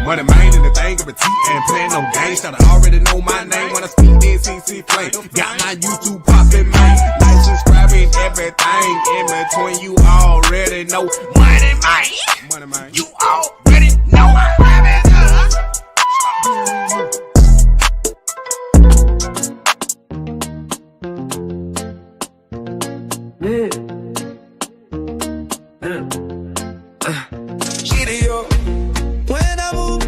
Moneymane in the thing of a T and playing no games. Should already know my name when I speak NCC flame. Got my YouTube poppin', man. Like, subscribing, everything in between. You already know. Moneymane. You already know I'm rapping good. When I move,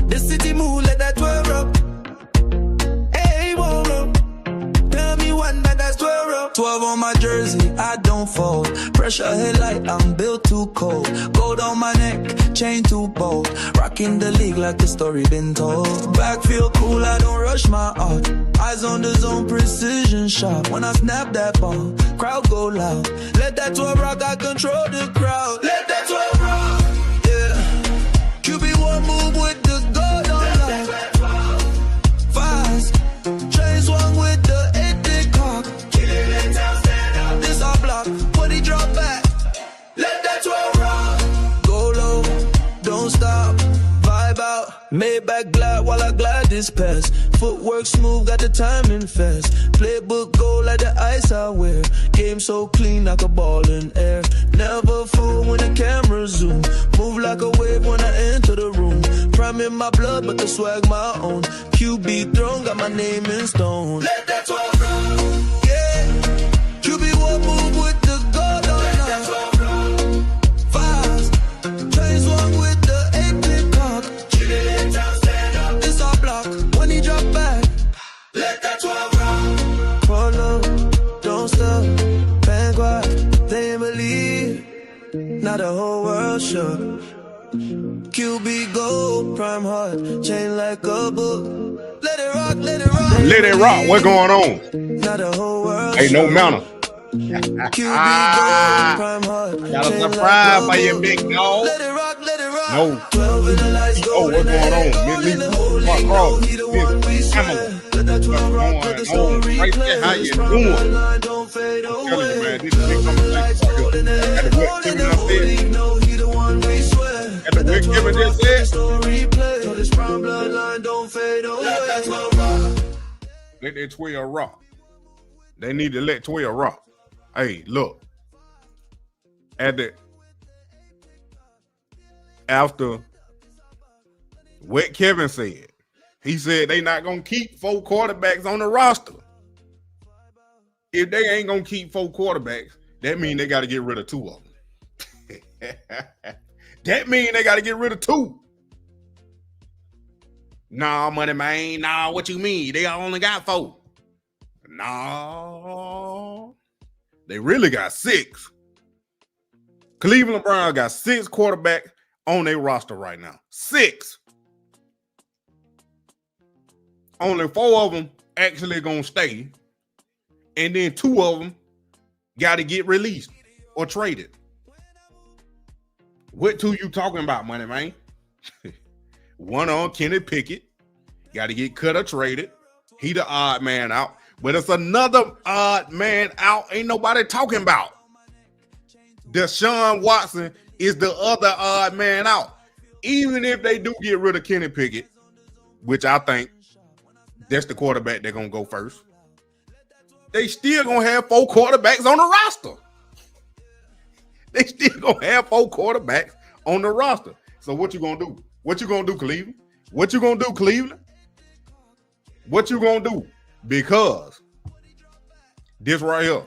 the city move, let that 12 up. Hey, whoa, whoa. Tell me one that's 12 up. 12 on my jersey, I don't fold. Pressure headlight, I'm built too cold. Gold on my neck, chain too bold. Rocking the league like the story been told. Back feel cool, I don't rush my art. Eyes on the zone, precision shot. When I snap that ball, crowd go loud. Let that 12 rock, I control the crowd. Let that 12 rock. QB one move with the gold on lock. Fast, chain swung with the 8-dick cock. Kill it and down, stand up. This our block, when he drop back. Let that 12 rock. Go low, don't stop, vibe out. Maybach glide while I glide this pass. Footwork smooth, got the timing fast. Playbook go like the ice I wear. Game so clean like a ball in air. Never fool when the camera zoom. Move like a wave when I enter the room. Prime in my blood, but the swag my own. QB throne, got my name in stone. Let that 12 roll. Yeah. QB one move with the gold on. Let that 12 roll. Fast. Chain swung with the 8-bit cock. Kill it and down, stand up. This our block. When he drop back. Let that 12 roll. Follow. Don't stop. Vanguard. They ain't believe. Now the whole world shook. QB gold, prime heart, chain like a book. Let it rock, let it rock. Let it rock. What going on? Now the whole world ain't no manner. QB gold, prime heart. Got a surprise by your big dog. Let it rock, let it rock. No. 12 in the lights go. What's going on? Miss Lee, Mark He the one we swear. Let that 12 rock, let the story right play. there, how you doing? Don't fade I'm telling you, away. man, this is big conversation. At the what Kevin said. He the one we swear. At the what Kevin just said. Story play. So this brown bloodline don't fade away. Let that 12 rock. Let that 12 rock. They need to let 12 rock. Hey, look. After what Kevin said, he said they not gonna keep 4 quarterbacks on the roster. If they ain't gonna keep 4 quarterbacks, that means they got to get rid of 2 of them. That means they got to get rid of 2. Nah, Moneymane. Nah, what you mean? They only got 4. Nah. They really got 6. Cleveland Browns got 6 quarterbacks on their roster right now. 6. Only 4 of them actually gonna stay. And then 2 of them got to get released or traded. What 2 you talking about, Moneymane? One on Kenny Pickett. Got to get cut or traded. He the odd man out. But it's another odd man out ain't nobody talking about. Deshaun Watson is the other odd man out. Even if they do get rid of Kenny Pickett, which I think that's the quarterback they're going to go first, they still going to have 4 quarterbacks on the roster. They still going to have 4 quarterbacks on the roster. So what you going to do? What you going to do, Cleveland? What you going to do, Cleveland? What you going to do? Because this right here,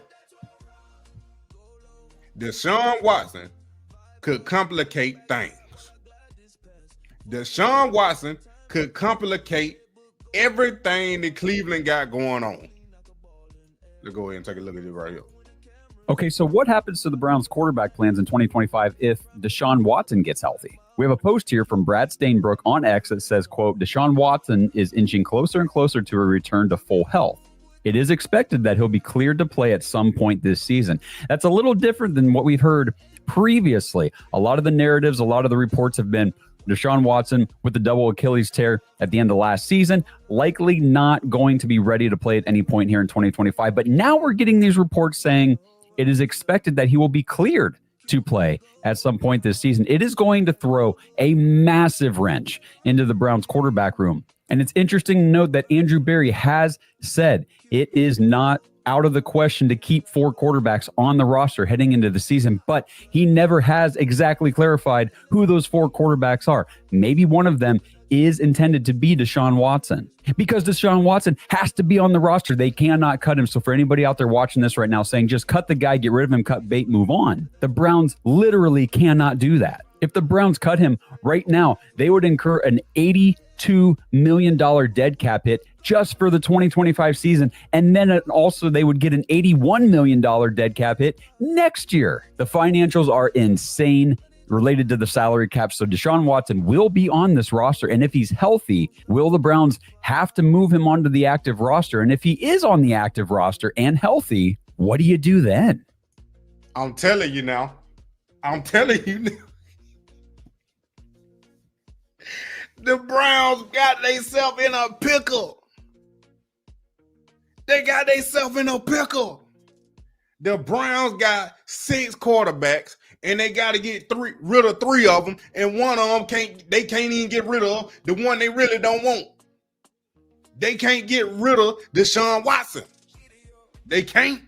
Deshaun Watson could complicate things. Deshaun Watson could complicate everything that Cleveland got going on. Let's go ahead and take a look at it right here. Okay, so what happens to the Browns' quarterback plans in 2025 if Deshaun Watson gets healthy? We have a post here from Brad Stainbrook on X that says, quote, Deshaun Watson is inching closer and closer to a return to full health. It is expected that he'll be cleared to play at some point this season. That's a little different than what we've heard previously. A lot of the narratives, a lot of the reports have been Deshaun Watson with the double Achilles tear at the end of last season, likely not going to be ready to play at any point here in 2025. But now we're getting these reports saying it is expected that he will be cleared to play at some point this season, it is going to throw a massive wrench into the Browns quarterback room. And it's interesting to note that Andrew Berry has said it is not out of the question to keep 4 quarterbacks on the roster heading into the season, but he never has exactly clarified who those 4 quarterbacks are. Maybe one of them is intended to be Deshaun Watson, because Deshaun Watson has to be on the roster. They cannot cut him. So for anybody out there watching this right now saying, just cut the guy, get rid of him, cut bait, move on, the Browns literally cannot do that. If the Browns cut him right now, they would incur an $82 million dead cap hit just for the 2025 season. And then also they would get an $81 million dead cap hit next year. The financials are insane related to the salary cap. So Deshaun Watson will be on this roster. And if he's healthy, will the Browns have to move him onto the active roster? And if he is on the active roster and healthy, what do you do then? I'm telling you now. The Browns got themselves in a pickle. They got themselves in a pickle. The Browns got 6 quarterbacks, and they got to get rid of 3 of them, and one of them can't even get rid of the one they really don't want. They can't get rid of Deshaun Watson. They can't.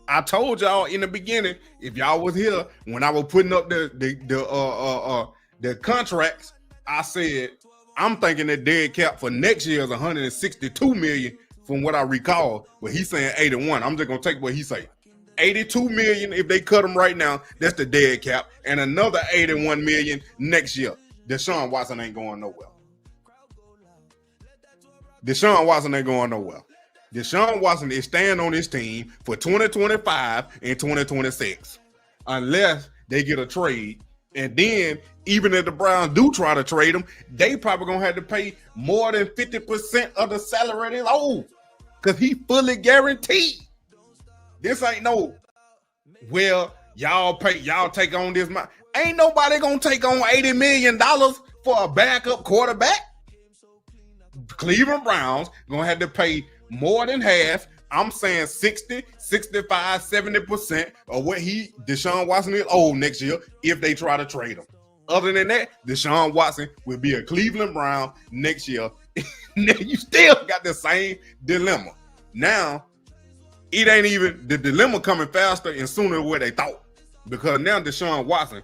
I told y'all in the beginning, if y'all was here when I was putting up the contracts, I said I'm thinking the dead cap for next year is 162 million from what I recall, but he's saying 81. I'm just gonna take what he say. 82 million if they cut him right now, that's the dead cap, and another 81 million next year. Deshaun Watson ain't going nowhere. Deshaun Watson ain't going nowhere. Deshaun Watson is staying on his team for 2025 and 2026 unless they get a trade. And then even if the Browns do try to trade him, they probably gonna have to pay more than 50% of the salary they owe because he fully guaranteed. This ain't no, well, y'all take on this. Ain't nobody gonna take on $80 million for a backup quarterback. Cleveland Browns gonna have to pay more than half. I'm saying 60, 65, 70% of what Deshaun Watson is owed next year if they try to trade him. Other than that, Deshaun Watson will be a Cleveland Brown next year. You still got the same dilemma. Now, it ain't even the dilemma coming faster and sooner than what they thought. Because now Deshaun Watson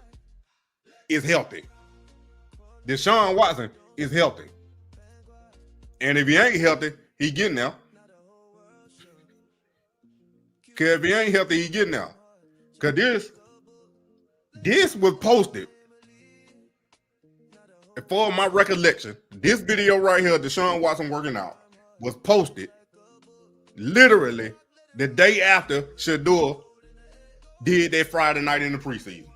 is healthy. Deshaun Watson is healthy. And if he ain't healthy, he getting there. Because if he ain't healthy, he getting there. Because this was posted. For my recollection, this video right here, Deshaun Watson working out, was posted literally the day after Shedeur did that Friday night in the preseason.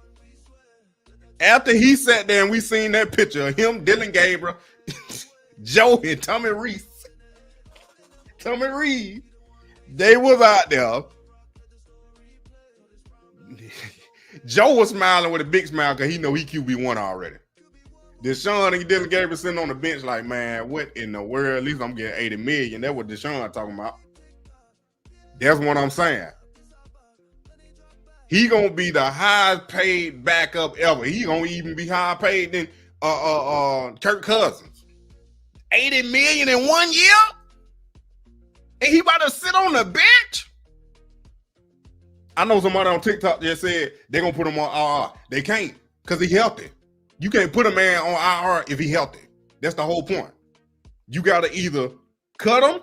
After he sat there and we seen that picture of him, Dylan Gabriel, Joe, and Tommy Reed, they was out there. Joe was smiling with a big smile because he know he QB1 already. Deshaun and Dylan Gabriel sitting on the bench like, man, what in the world? At least I'm getting 80 million. That's what Deshaun talking about. That's what I'm saying. He gonna be the highest paid backup ever. He gonna even be higher paid than Kirk Cousins. 80 million in 1 year? And he about to sit on the bench? I know somebody on TikTok just said they're gonna put him on IR. They can't because he's healthy. You can't put a man on IR if he's healthy. That's the whole point. You gotta either cut him,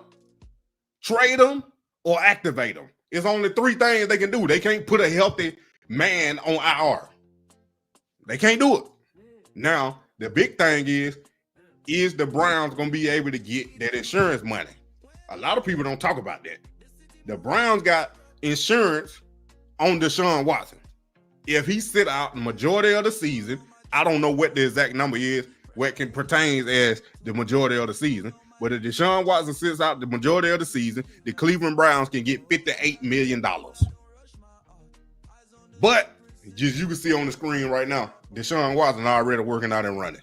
trade him, or activate him. It's only 3 things they can do. They can't put a healthy man on IR. They can't do it. Now, the big thing is the Browns gonna be able to get that insurance money? A lot of people don't talk about that. The Browns got insurance on Deshaun Watson. If he sit out the majority of the season, I don't know what the exact number is, what can pertains as the majority of the season, but if Deshaun Watson sits out the majority of the season, the Cleveland Browns can get $58 million. But, just you can see on the screen right now, Deshaun Watson already working out and running.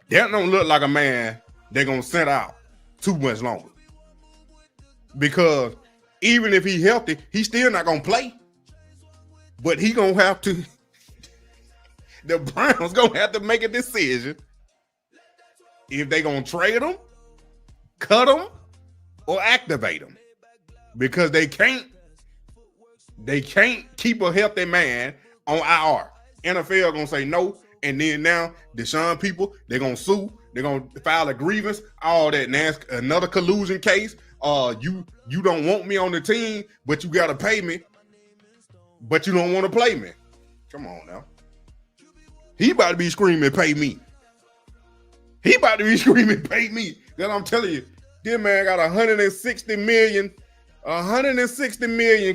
That don't look like a man they're going to sit out too much longer. Because even if he's healthy, he's still not going to play. But he gonna have to. The Browns gonna have to make a decision if they gonna trade him, cut him, or activate him, because they can't keep a healthy man on IR. NFL gonna say no, and then now Deshaun people, they're gonna sue, they're gonna file a grievance, all that, and ask another collusion case. You don't want me on the team, but you gotta pay me, but you don't want to play me. Come on now. He about to be screaming, pay me. He about to be screaming, pay me. Then I'm telling you, this man got 160 million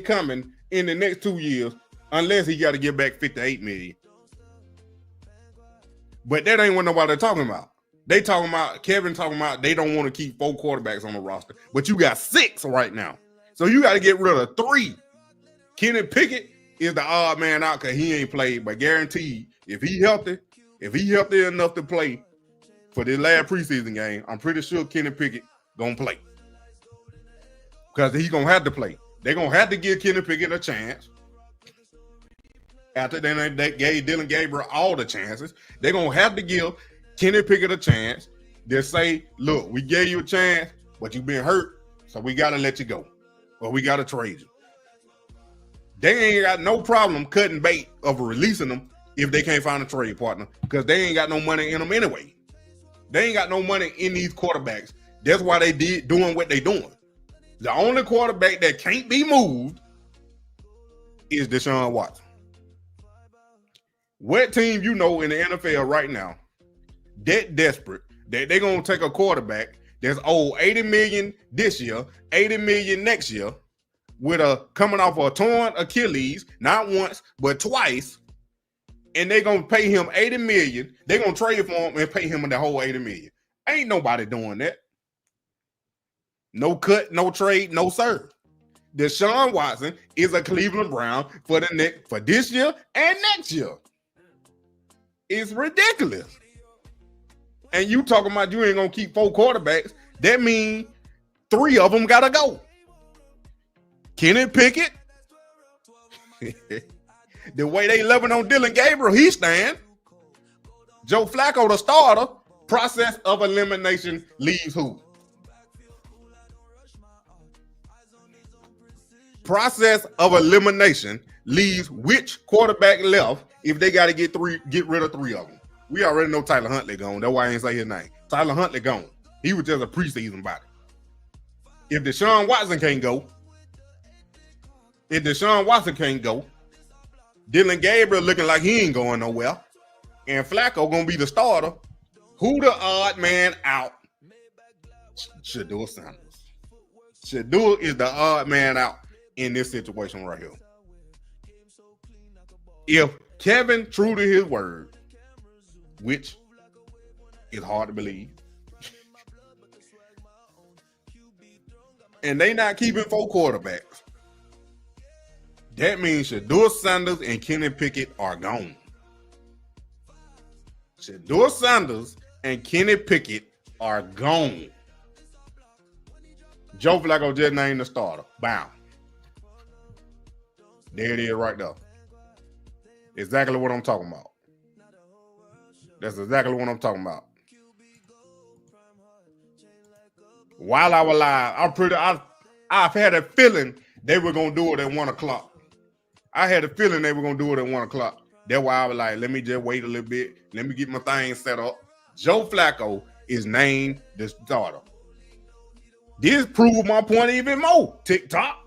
coming in the next 2 years, unless he got to give back 58 million. But that ain't what nobody talking about. They talking about, Kevin talking about, they don't want to keep 4 quarterbacks on the roster, but you got 6 right now. So you got to get rid of 3. Kenny Pickett is the odd man out because he ain't played, but guaranteed, if he healthy enough to play for this last preseason game, I'm pretty sure Kenny Pickett gonna play, because he's gonna have to play. They're gonna have to give Kenny Pickett a chance. After they gave Dylan Gabriel all the chances, they're gonna have to give Kenny Pickett a chance. They'll say, look, we gave you a chance, but you've been hurt, so we gotta let you go, or we gotta trade you. They ain't got no problem cutting bait of releasing them if they can't find a trade partner, because they ain't got no money in them anyway. They ain't got no money in these quarterbacks. That's why they doing what they doing. The only quarterback that can't be moved is Deshaun Watson. What team you know in the NFL right now that desperate that they're going to take a quarterback that's owed $80 million this year, $80 million next year, with coming off a torn Achilles, not once, but twice, and they're going to pay him $80 million. They're going to trade for him and pay him the whole $80 million. Ain't nobody doing that. No cut, no trade, no sir. Deshaun Watson is a Cleveland Brown for this year and next year. It's ridiculous. And you talking about you ain't going to keep 4 quarterbacks. That means 3 of them got to go. Kenny Pickett. The way they loving on Dylan Gabriel, he stand. Joe Flacco, the starter. Process of elimination leaves who? Process of elimination leaves which quarterback left if they got to get rid of 3 of them. We already know Tyler Huntley gone. That's why I ain't say his name. Tyler Huntley gone. He was just a preseason body. If Deshaun Watson can't go, Dylan Gabriel looking like he ain't going nowhere, and Flacco gonna be the starter, who the odd man out? Shedeur Sanders. Shedeur is the odd man out in this situation right here. If Kevin, true to his word, which is hard to believe, and they not keeping 4 quarterbacks, that means Shedeur Sanders and Kenny Pickett are gone. Shedeur Sanders and Kenny Pickett are gone. Joe Flacco just named the starter. Bam. There it is right there. Exactly what I'm talking about. That's exactly what I'm talking about. While I was live, I've had a feeling they were going to do it at 1 o'clock. I had a feeling they were going to do it at 1 o'clock. That's why I was like, let me just wait a little bit. Let me get my thing set up. Joe Flacco is named the starter. This proved my point even more. TikTok.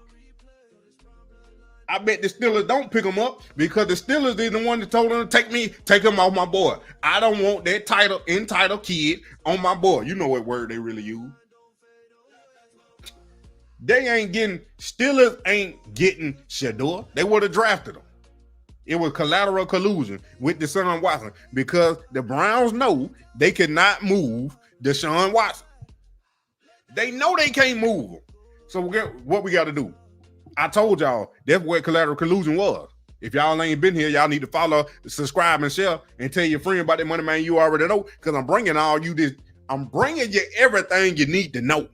I bet the Steelers don't pick him up because the Steelers is the one that told them to take him off my board. I don't want that entitled kid on my board. You know what word they really use. Steelers ain't getting Shedeur. They would have drafted him. It was collateral collusion with Deshaun Watson because the Browns know they cannot move Deshaun Watson. They know they can't move him. So what we got to do? I told y'all that's what collateral collusion was. If y'all ain't been here, y'all need to follow, subscribe, and share, and tell your friend about that Moneymane you already know, because I'm bringing you everything you need to know.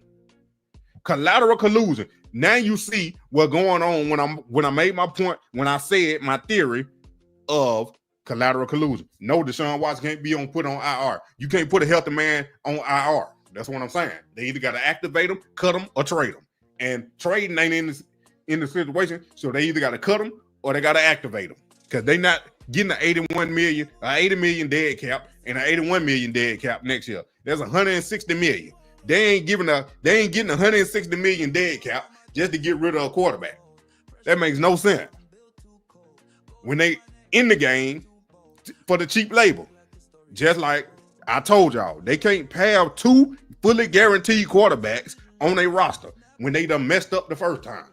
Collateral collusion. Now you see what's going on when I made my point, when I said my theory of collateral collusion. No, Deshaun Watson can't be put on IR. You can't put a healthy man on IR. That's what I'm saying. They either got to activate him, cut him, or trade him. And trading ain't in the situation, so they either got to cut him or they got to activate him because they not getting an 80 million dead cap and an 81 million dead cap next year. There's 160 million. They ain't getting 160 million dead cap just to get rid of a quarterback. That makes no sense. When they in the game for the cheap labor, just like I told y'all, they can't have 2 fully guaranteed quarterbacks on their roster when they done messed up the first time.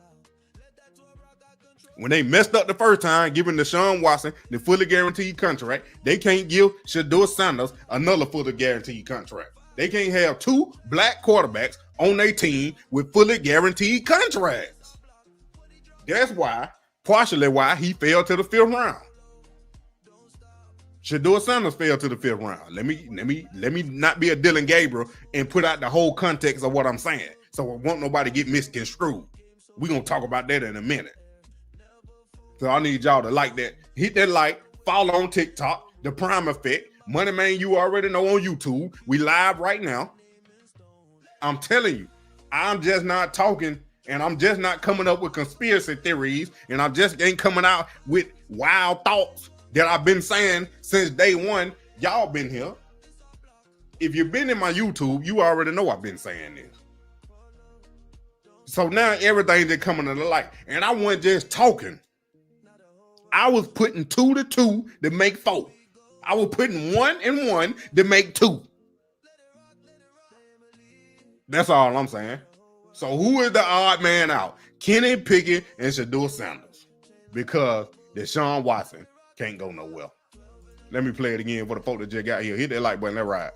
When they messed up the first time, giving Deshaun Watson the fully guaranteed contract, they can't give Shedeur Sanders another fully guaranteed contract. They can't have 2 black quarterbacks on their team with fully guaranteed contracts. That's partially why he fell to the 5th round. Shedeur Sanders fell to the 5th round. Let me not be a Dylan Gabriel and put out the whole context of what I'm saying. So I want nobody to get misconstrued. We're gonna talk about that in a minute. So I need y'all to like that. Hit that like, follow on TikTok, The Prime Effect, Moneymane, you already know on YouTube. We live right now. I'm telling you, I'm just not talking and I'm just not coming up with conspiracy theories and I just ain't coming out with wild thoughts that I've been saying since day one. Y'all been here. If you've been in my YouTube, you already know I've been saying this. So now everything's just coming to the light. And I wasn't just talking. I was putting 2 to 2 to make 4. I was putting 1 and 1 to make 2. That's all I'm saying. So who is the odd man out? Kenny Pickett and Shedeur Sanders. Because Deshaun Watson can't go nowhere. Let me play it again for the folk that just got here. Hit that like button. Let's ride.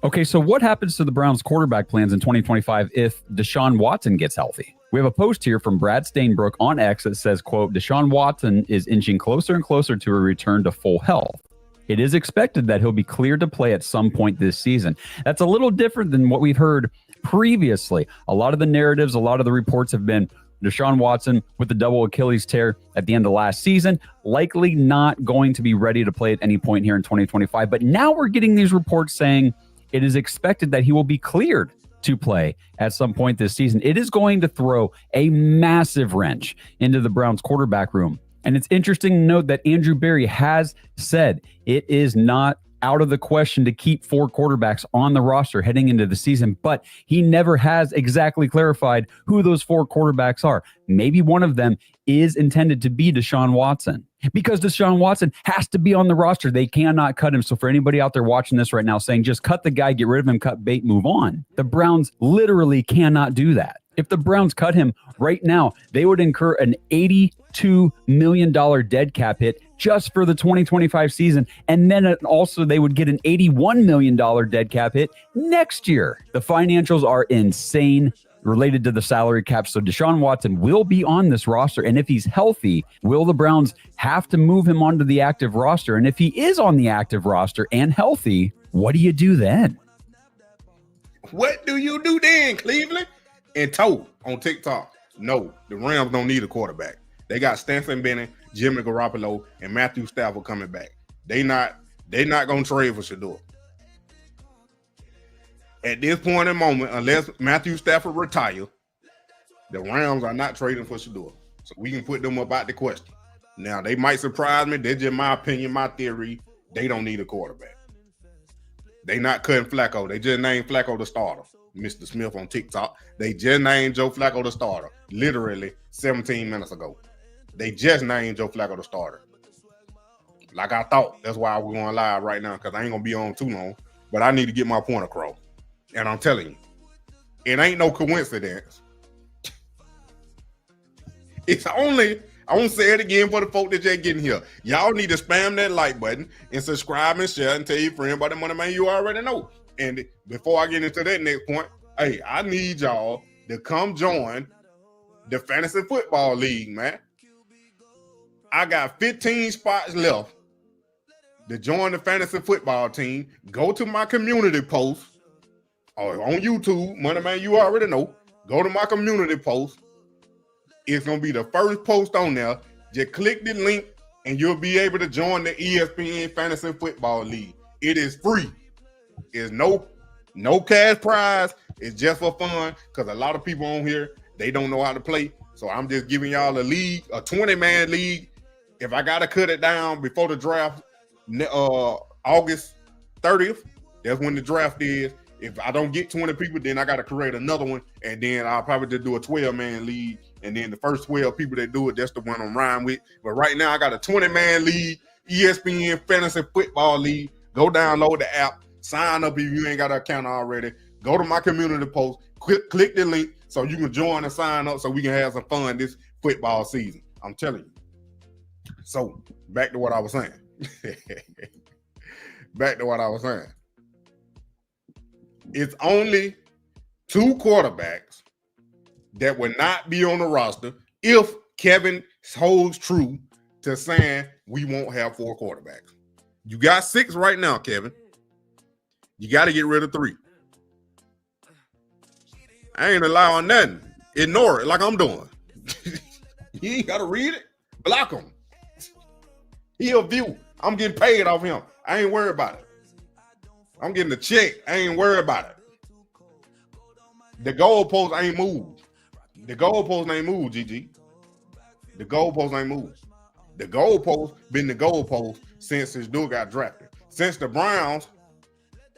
Okay, so what happens to the Browns' quarterback plans in 2025 if Deshaun Watson gets healthy? We have a post here from Brad Stainbrook on X that says, quote, Deshaun Watson is inching closer and closer to a return to full health. It is expected that he'll be cleared to play at some point this season. That's a little different than what we've heard previously. A lot of the narratives, a lot of the reports have been Deshaun Watson with the double Achilles tear at the end of last season, likely not going to be ready to play at any point here in 2025. But now we're getting these reports saying it is expected that he will be cleared to play at some point this season. It is going to throw a massive wrench into the Browns quarterback room. And it's interesting to note that Andrew Berry has said it is not out of the question to keep 4 quarterbacks on the roster heading into the season, but he never has exactly clarified who those 4 quarterbacks are. Maybe one of them is intended to be Deshaun Watson, because Deshaun Watson has to be on the roster. They cannot cut him. So for anybody out there watching this right now saying, just cut the guy, get rid of him, cut bait, move on, the Browns literally cannot do that. If the Browns cut him right now, they would incur an $82 million dead cap hit just for the 2025 season. And then also they would get an $81 million dead cap hit next year. The financials are insane related to the salary cap. So Deshaun Watson will be on this roster. And if he's healthy, will the Browns have to move him onto the active roster? And if he is on the active roster and healthy, what do you do then? What do you do then, Cleveland? And Toe on TikTok, no, the Rams don't need a quarterback. They got Stanton Bennett, Jimmy Garoppolo, and Matthew Stafford coming back. They're not gonna trade for Shedeur. At this point in moment, unless Matthew Stafford retire, the Rams are not trading for Shedeur. So we can put them up out the question. Now, they might surprise me. That's just my opinion, my theory. They don't need a quarterback. They not cutting Flacco. They just named Flacco the starter. Mr. Smith on TikTok. They just named Joe Flacco the starter. Literally 17 minutes ago. They just named Joe Flacco the starter. Like I thought. That's why we're going live right now, because I ain't going to be on too long. But I need to get my point across. And I'm telling you, it ain't no coincidence. It's only, I won't say it again for the folk that just getting here. Y'all need to spam that like button and subscribe and share and tell your friend about the Moneymane you already know. And before I get into that next point, hey, I need y'all to come join the Fantasy Football League, man. I got 15 spots left to join the fantasy football team. Go to my community post or on YouTube, Moneymane, you already know. Go to my community post. It's going to be the first post on there. Just click the link and you'll be able to join the ESPN Fantasy Football League. It is free. It's no cash prize. It's just for fun because a lot of people on here, they don't know how to play. So I'm just giving y'all a league, a 20-man league. If I got to cut it down before the draft, August 30th, that's when the draft is. If I don't get 20 people, then I got to create another one. And then I'll probably just do a 12-man league. And then the first 12 people that do it, that's the one I'm riding with. But right now, I got a 20-man league, ESPN Fantasy Football League. Go download the app. Sign up if you ain't got an account already. Go to my community post. Click the link so you can join and sign up so we can have some fun this football season. I'm telling you. So, back to what I was saying. It's only 2 quarterbacks that will not be on the roster if Kevin holds true to saying we won't have 4 quarterbacks. You got 6 right now, Kevin. You got to get rid of 3. I ain't allowing nothing. Ignore it like I'm doing. You ain't got to read it. Block him. He'll view. I'm getting paid off him. I ain't worried about it. I'm getting the check. I ain't worried about it. The goalpost ain't moved. The goalpost ain't moved, GG. The goalpost ain't moved. The goalpost been the goalpost since his dude got drafted. Since the Browns,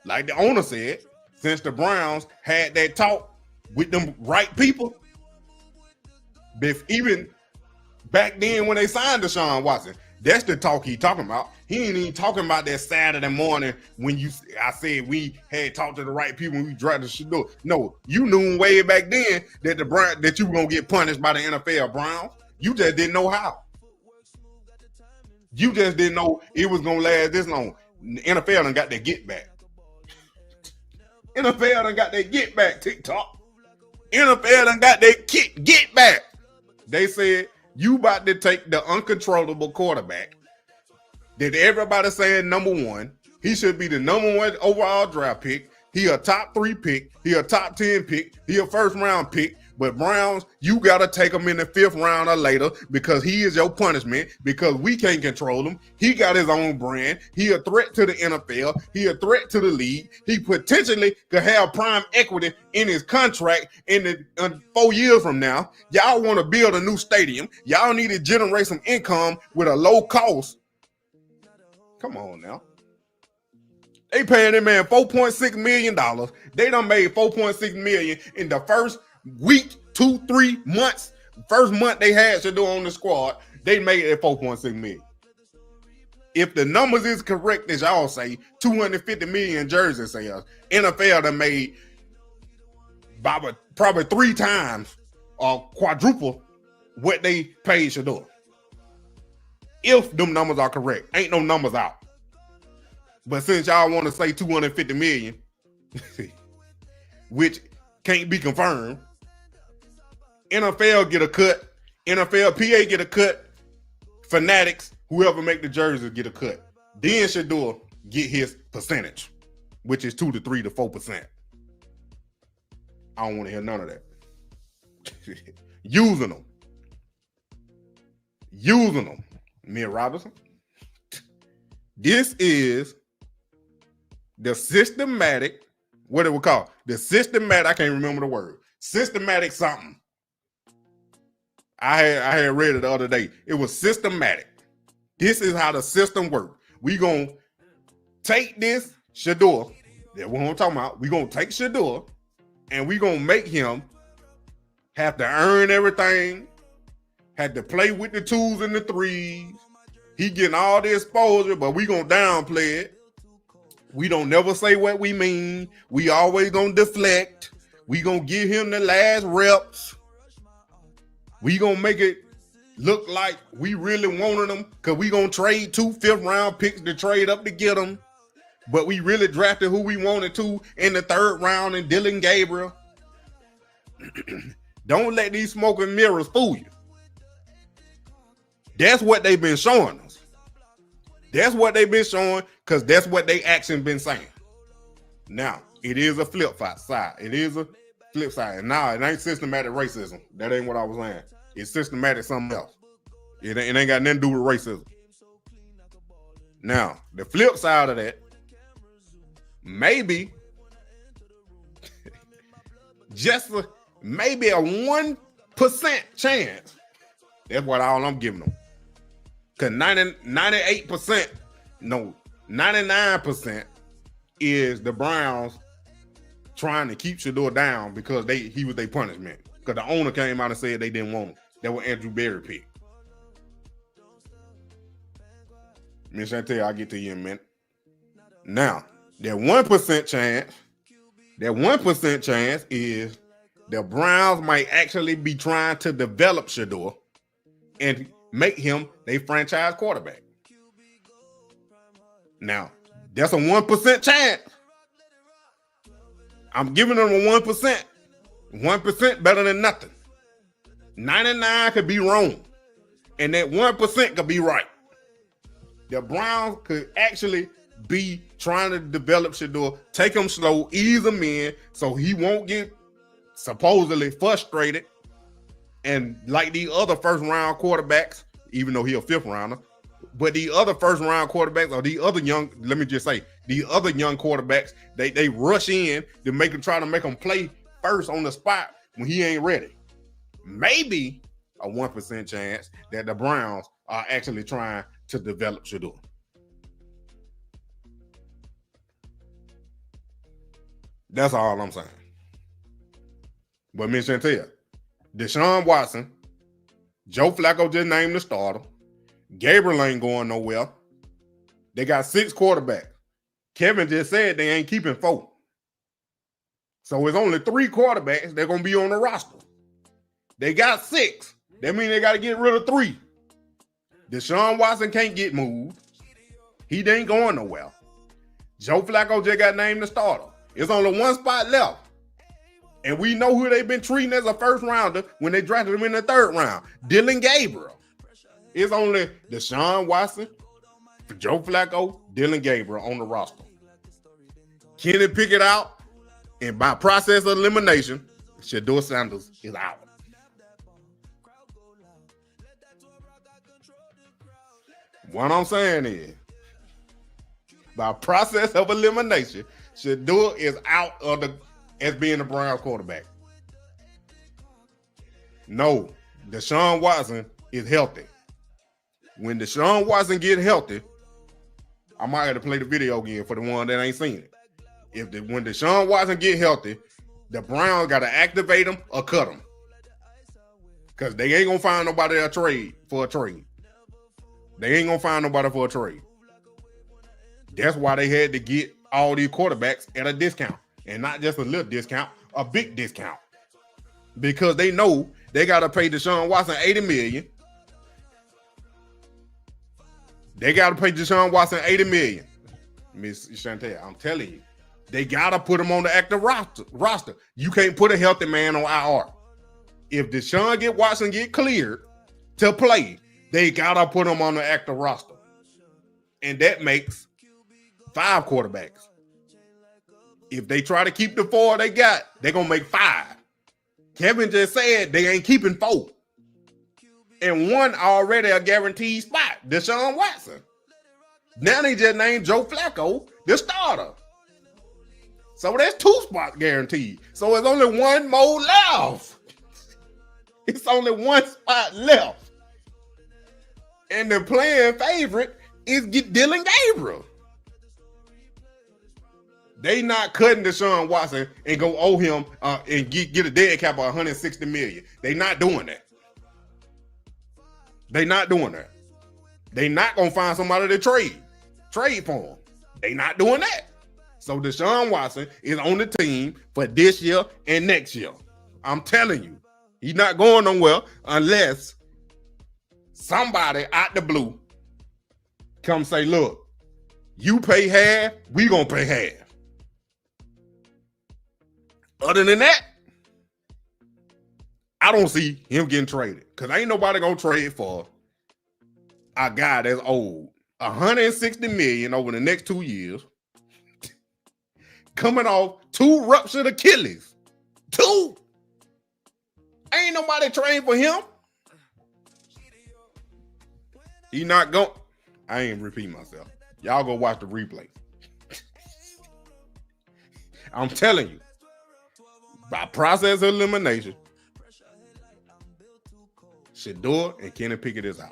like the owner said, since the Browns had that talk with them right people, even back then when they signed Deshaun Watson, that's the talk he talking about. He ain't even talking about that Saturday morning when I said we had talked to the right people when we drafted Shedeur. No, you knew way back then that you were gonna get punished by the NFL Browns. You just didn't know how. You just didn't know it was gonna last this long. The NFL done got their get back. NFL done got their get back, TikTok. NFL done got their get back. They said you about to take the uncontrollable quarterback that everybody saying number 1. He should be the number 1 overall draft pick. He a top 3 pick. He a top 10 pick. He a first round pick. But Browns, you got to take him in the 5th round or later because he is your punishment because we can't control him. He got his own brand. He a threat to the NFL. He a threat to the league. He potentially could have prime equity in his contract in 4 years from now. Y'all want to build a new stadium. Y'all need to generate some income with a low cost. Come on now. They paying that man $4.6 million. They done made $4.6 million in the first week, 2-3 months. First month they had Shedeur on the squad, they made it $4.6 million. If the numbers is correct, as y'all say, 250 million jersey sales, NFL done made probably 3 times or quadruple what they paid Shedeur. If them numbers are correct, ain't no numbers out. But since y'all want to say 250 million, which can't be confirmed, NFL get a cut, NFLPA get a cut, Fanatics, whoever make the jerseys get a cut. Then Shedeur get his percentage, which is 2 to 3 to 4%. I don't want to hear none of that. Using them. Mia Robinson. This is the systematic, what it would call the systematic, I can't remember the word, systematic something. I had read it the other day. It was systematic. This is how the system works. We gonna take this Shedeur, that what I'm talking about. We gonna take Shedeur and we gonna make him have to earn everything, had to play with the 2s and the 3s. He getting all the exposure, but we gonna downplay it. We don't never say what we mean. We always gonna deflect. We gonna give him the last reps. We gonna make it look like we really wanted him because we gonna trade 2 5th-round picks to trade up to get him. But we really drafted who we wanted to in the 3rd round and Dylan Gabriel. Don't let these smoke and mirrors fool you. That's what they've been showing us. That's what they've been showing because that's what they actually been saying. Now, it is a flip side. It is a Flip side. Nah, it ain't systematic racism. That ain't what I was saying. It's systematic something else. It ain't got nothing to do with racism. Now, the flip side of that, maybe just maybe a 1% chance. That's what all I'm giving them. Because 98%, no, 99% is the Browns trying to keep Shedeur down because he was their punishment. Because the owner came out and said they didn't want him. That was Andrew Berry pick. Miss Chantel, I'll get to you in a minute. Now, that 1% chance is the Browns might actually be trying to develop Shedeur and make him their franchise quarterback. Now, that's a 1% chance. I'm giving them a 1%. 1% better than nothing. 99 could be wrong. And that 1% could be right. The Browns could actually be trying to develop Shedeur, take him slow, ease him in, so he won't get supposedly frustrated. And like the other first round quarterbacks, even though he a fifth rounder, but the other first round quarterbacks or the other young, let me just say, the other young quarterbacks, they rush in to try to make him play first on the spot when he ain't ready. Maybe a 1% chance that the Browns are actually trying to develop Shedeur. That's all I'm saying. But Miss Chantel, Deshaun Watson, Joe Flacco just named the starter. Gabriel ain't going nowhere. They got 6 quarterbacks. Kevin just said they ain't keeping 4. So it's only 3 quarterbacks they're going to be on the roster. They got 6. That means they got to get rid of 3. Deshaun Watson can't get moved. He ain't going nowhere. Joe Flacco just got named the starter. It's only 1 spot left. And we know who they've been treating as a first rounder when they drafted him in the 3rd round. Dylan Gabriel. It's only Deshaun Watson, Joe Flacco, Dylan Gabriel on the roster. Kenny pick it out, and by process of elimination, Shedeur Sanders is out. What I'm saying is, by process of elimination, Shedeur is out as being the Browns quarterback. No, Deshaun Watson is healthy. When Deshaun Watson get healthy, I might have to play the video again for the one that ain't seen it. When Deshaun Watson get healthy, the Browns got to activate him or cut him. Because they ain't going to find nobody for a trade. They ain't going to find nobody for a trade. That's why they had to get all these quarterbacks at a discount. And not just a little discount, a big discount. Because they know they got to pay Deshaun Watson $80 million. They got to pay Deshaun Watson $80 million. Miss Chantel, I'm telling you. They got to put him on the active roster. You can't put a healthy man on IR. If Deshaun Watson get cleared to play, they got to put him on the active roster. And that makes 5 quarterbacks. If they try to keep the 4 they got, they're going to make 5. Kevin just said they ain't keeping 4. And 1 already a guaranteed spot, Deshaun Watson. Now they just named Joe Flacco the starter. So that's 2 spots guaranteed. So it's only 1 more left. It's only 1 spot left. And the playing favorite is Dylan Gabriel. They not cutting Deshaun Watson and go owe him and get a dead cap of $160 million. They not doing that. They not doing that. They not gonna find somebody to trade for him. They not doing that. So Deshaun Watson is on the team for this year and next year. I'm telling you, he's not going nowhere unless somebody out the blue come say, look, you pay half, we gonna pay half. Other than that, I don't see him getting traded because ain't nobody gonna trade for a guy that's old. $160 million over the next 2 years, coming off 2 ruptured Achilles. 2. Ain't nobody trained for him. He not going. I ain't repeating myself. Y'all go watch the replay. I'm telling you, by process of elimination, Shedeur and Kenny Pickett is out.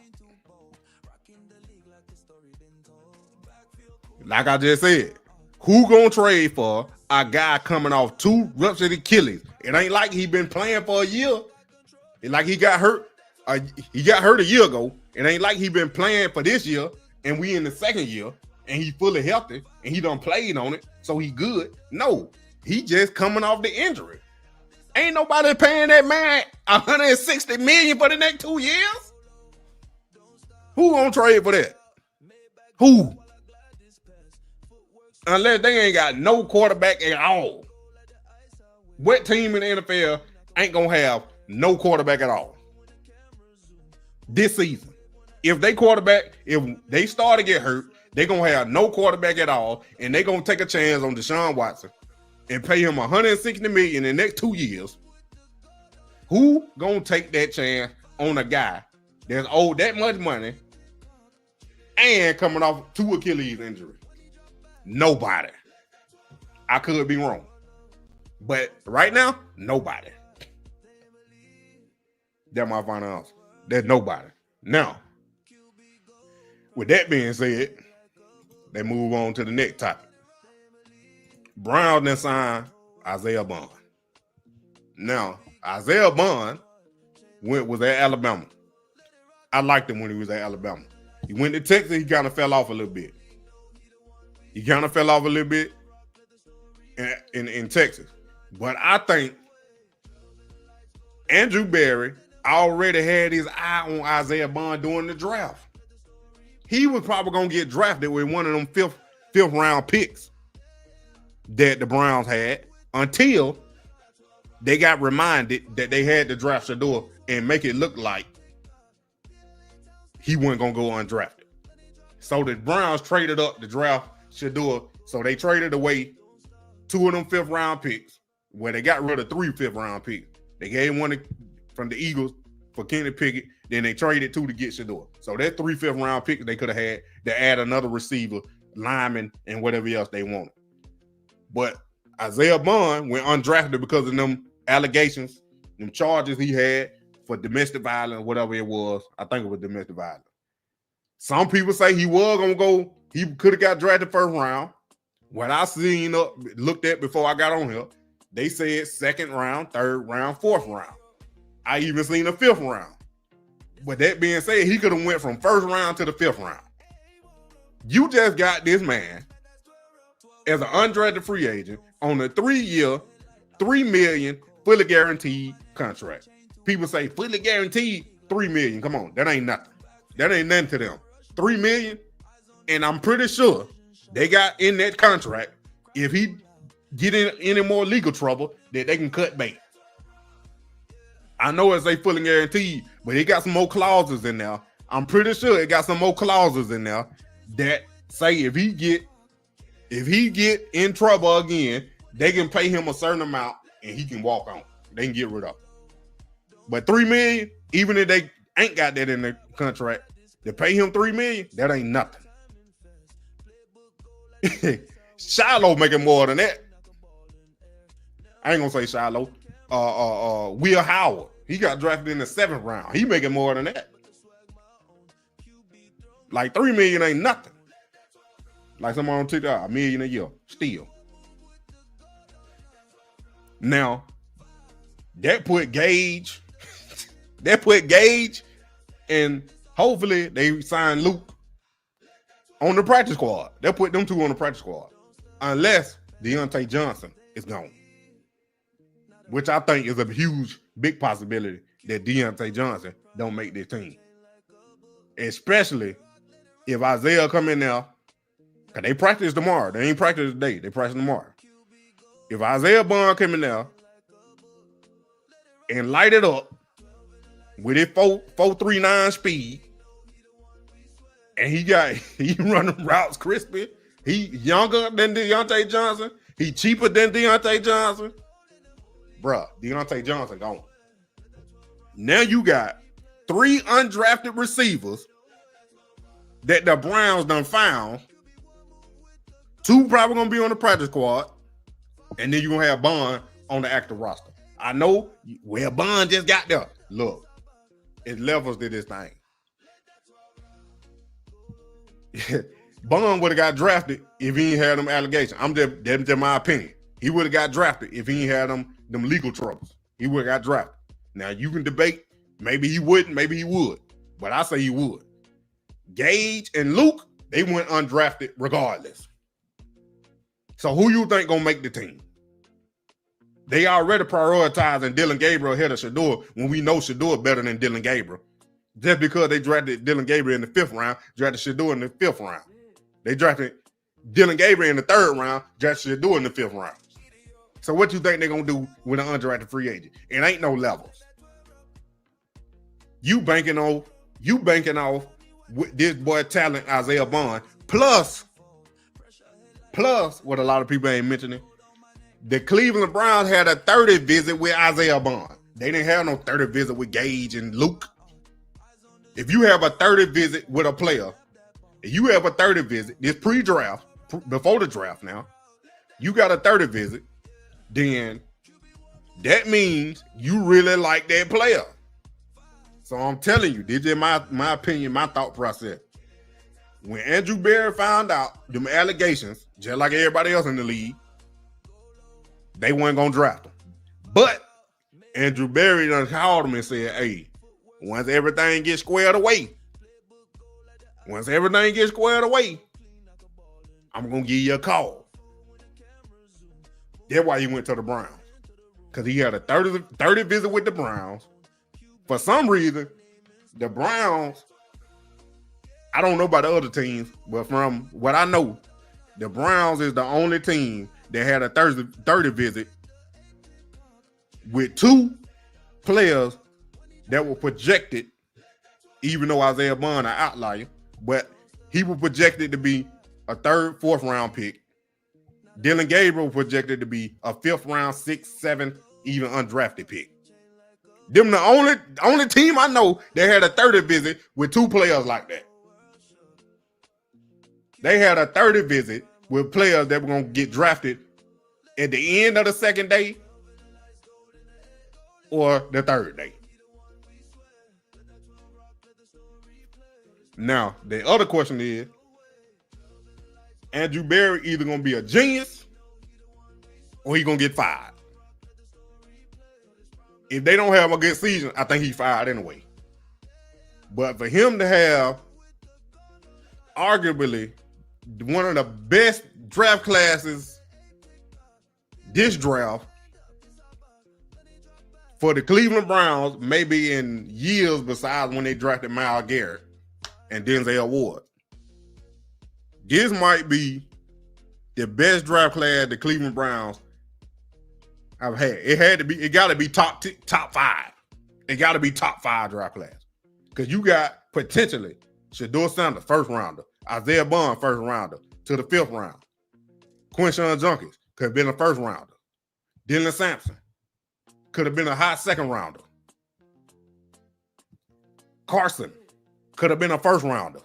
Like I just said, who gonna trade for a guy coming off 2 ruptured Achilles? It ain't like he been playing for a year. It's like he got hurt. He got hurt a year ago. It ain't like he been playing for this year and we in the second year and he fully healthy and he done played on it, so he good. No, he just coming off the injury. Ain't nobody paying that man $160 million for the next 2 years. Who gonna trade for that? Who? Unless they ain't got no quarterback at all. What team in the NFL ain't gonna have no quarterback at all this season? If they start to get hurt, they gonna have no quarterback at all, and they gonna take a chance on Deshaun Watson and pay him $160 million in the next 2 years. Who gonna take that chance on a guy that's owed that much money and coming off 2 Achilles injuries? Nobody. I could be wrong, but right now, nobody. That's my final answer. There's nobody. Now, with that being said, they move on to the next topic. Brown then signed Isaiah Bond. Now, Isaiah Bond was at Alabama. I liked him when he was at Alabama. He went to Texas, he kind of fell off a little bit. In Texas. But I think Andrew Berry already had his eye on Isaiah Bond during the draft. He was probably going to get drafted with one of them fifth round picks that the Browns had until they got reminded that they had to draft Shedeur and make it look like he wasn't going to go undrafted. So the Browns traded up to draft Shedeur. So they traded away 2 of them 5th round picks, where they got rid of 3 5th round picks. They gave one from the Eagles for Kenny Pickett. Then they traded 2 to get Shedeur. So that 3 5th round picks they could have had to add another receiver, lineman, and whatever else they wanted. But Isaiah Bond went undrafted because of them allegations, them charges he had for domestic violence, whatever it was. I think it was domestic violence. Some people say he was going to go, he could have got drafted 1st round. What I looked at before I got on here, they said 2nd round, 3rd round, 4th round. I even seen a 5th round. But that being said, he could have went from 1st round to the 5th round. You just got this man as an undrafted free agent on a 3-year, $3 million fully guaranteed contract. People say fully guaranteed $3 million. Come on, that ain't nothing. That ain't nothing to them. $3 million, and I'm pretty sure they got in that contract, if he get in any more legal trouble, that they can cut bait. I know it's a fully guaranteed, but it got some more clauses in there. I'm pretty sure it got some more clauses in there that say if he get in trouble again, they can pay him a certain amount and he can walk on. They can get rid of it. But $3 million, even if they ain't got that in the contract, to pay him $3 million, that ain't nothing. Shiloh making more than that. I ain't gonna say Shiloh. Will Howard, he got drafted in the 7th round. He making more than that. Like $3 million ain't nothing. Like someone on TikTok, $1 million a year still. Now that put Gage, and hopefully they sign Luke on the practice squad. They'll put them 2 on the practice squad, unless Deontay Johnson is gone, which I think is a huge, big possibility that Deontay Johnson don't make this team. Especially if Isaiah come in there, because they practice tomorrow. They ain't practice today. They practice tomorrow. If Isaiah Bond come in there and light it up with his 4.39 speed, and he running routes crispy. He younger than Deontay Johnson. He cheaper than Deontay Johnson. Bruh, Deontay Johnson gone. Now you got 3 undrafted receivers that the Browns done found. 2 probably gonna be on the practice squad, and then you're gonna have Bond on the active roster. I know where Bond just got there. Look, it levels to this thing. Bond would have got drafted if he ain't had them allegations. That's my opinion. He would have got drafted if he ain't had them legal troubles. He would have got drafted. Now you can debate. Maybe he wouldn't. Maybe he would. But I say he would. Gage and Luke, they went undrafted regardless. So who you think gonna make the team? They already prioritizing Dylan Gabriel ahead of Shedeur when we know Shedeur better than Dylan Gabriel. Just because they drafted Dylan Gabriel in the 5th round, drafted Shedeur in the 5th round. They drafted Dylan Gabriel in the 3rd round, drafted Shedeur in the 5th round. So what you think they're gonna do with an undrafted free agent? It ain't no levels. You banking off with this boy talent, Isaiah Bond, plus what a lot of people ain't mentioning. The Cleveland Browns had a 30 visit with Isaiah Bond. They didn't have no 30 visit with Gage and Luke. If you have a 30 visit with a player, if you have a 30 visit, this pre-draft, before the draft now, you got a 30 visit, then that means you really like that player. So I'm telling you, this is my opinion, my thought process. When Andrew Berry found out them allegations, just like everybody else in the league, they weren't going to draft him. But Andrew Berry done called him and said, hey, once everything gets squared away, I'm going to give you a call. That's why he went to the Browns. Because he had a 30 visit with the Browns. For some reason, the Browns, I don't know about the other teams, but from what I know, the Browns is the only team that had a 30 visit with 2 players that were projected, even though Isaiah Bond an outlier, but he was projected to be a 3rd, 4th round pick. Dylan Gabriel projected to be a 5th round, 6th, 7th, even undrafted pick. Them the only team I know that had a 30 visit with 2 players like that. They had a 30 visit with players that were going to get drafted at the end of the 2nd day or the 3rd day. Now, the other question is, Andrew Berry either going to be a genius or he going to get fired. If they don't have a good season, I think he's fired anyway. But for him to have arguably one of the best draft classes this draft for the Cleveland Browns, maybe in years besides when they drafted Myles Garrett and Denzel Ward. This might be the best draft class the Cleveland Browns I've had. It got to be top 5. It got to be top 5 draft class. Because you got potentially Shedeur Sanders, 1st rounder, Isaiah Bond, 1st rounder, to the 5th round. Quinshawn Junkins could have been a 1st rounder. Dylan Sampson could have been a high 2nd rounder. Carson could have been a 1st rounder.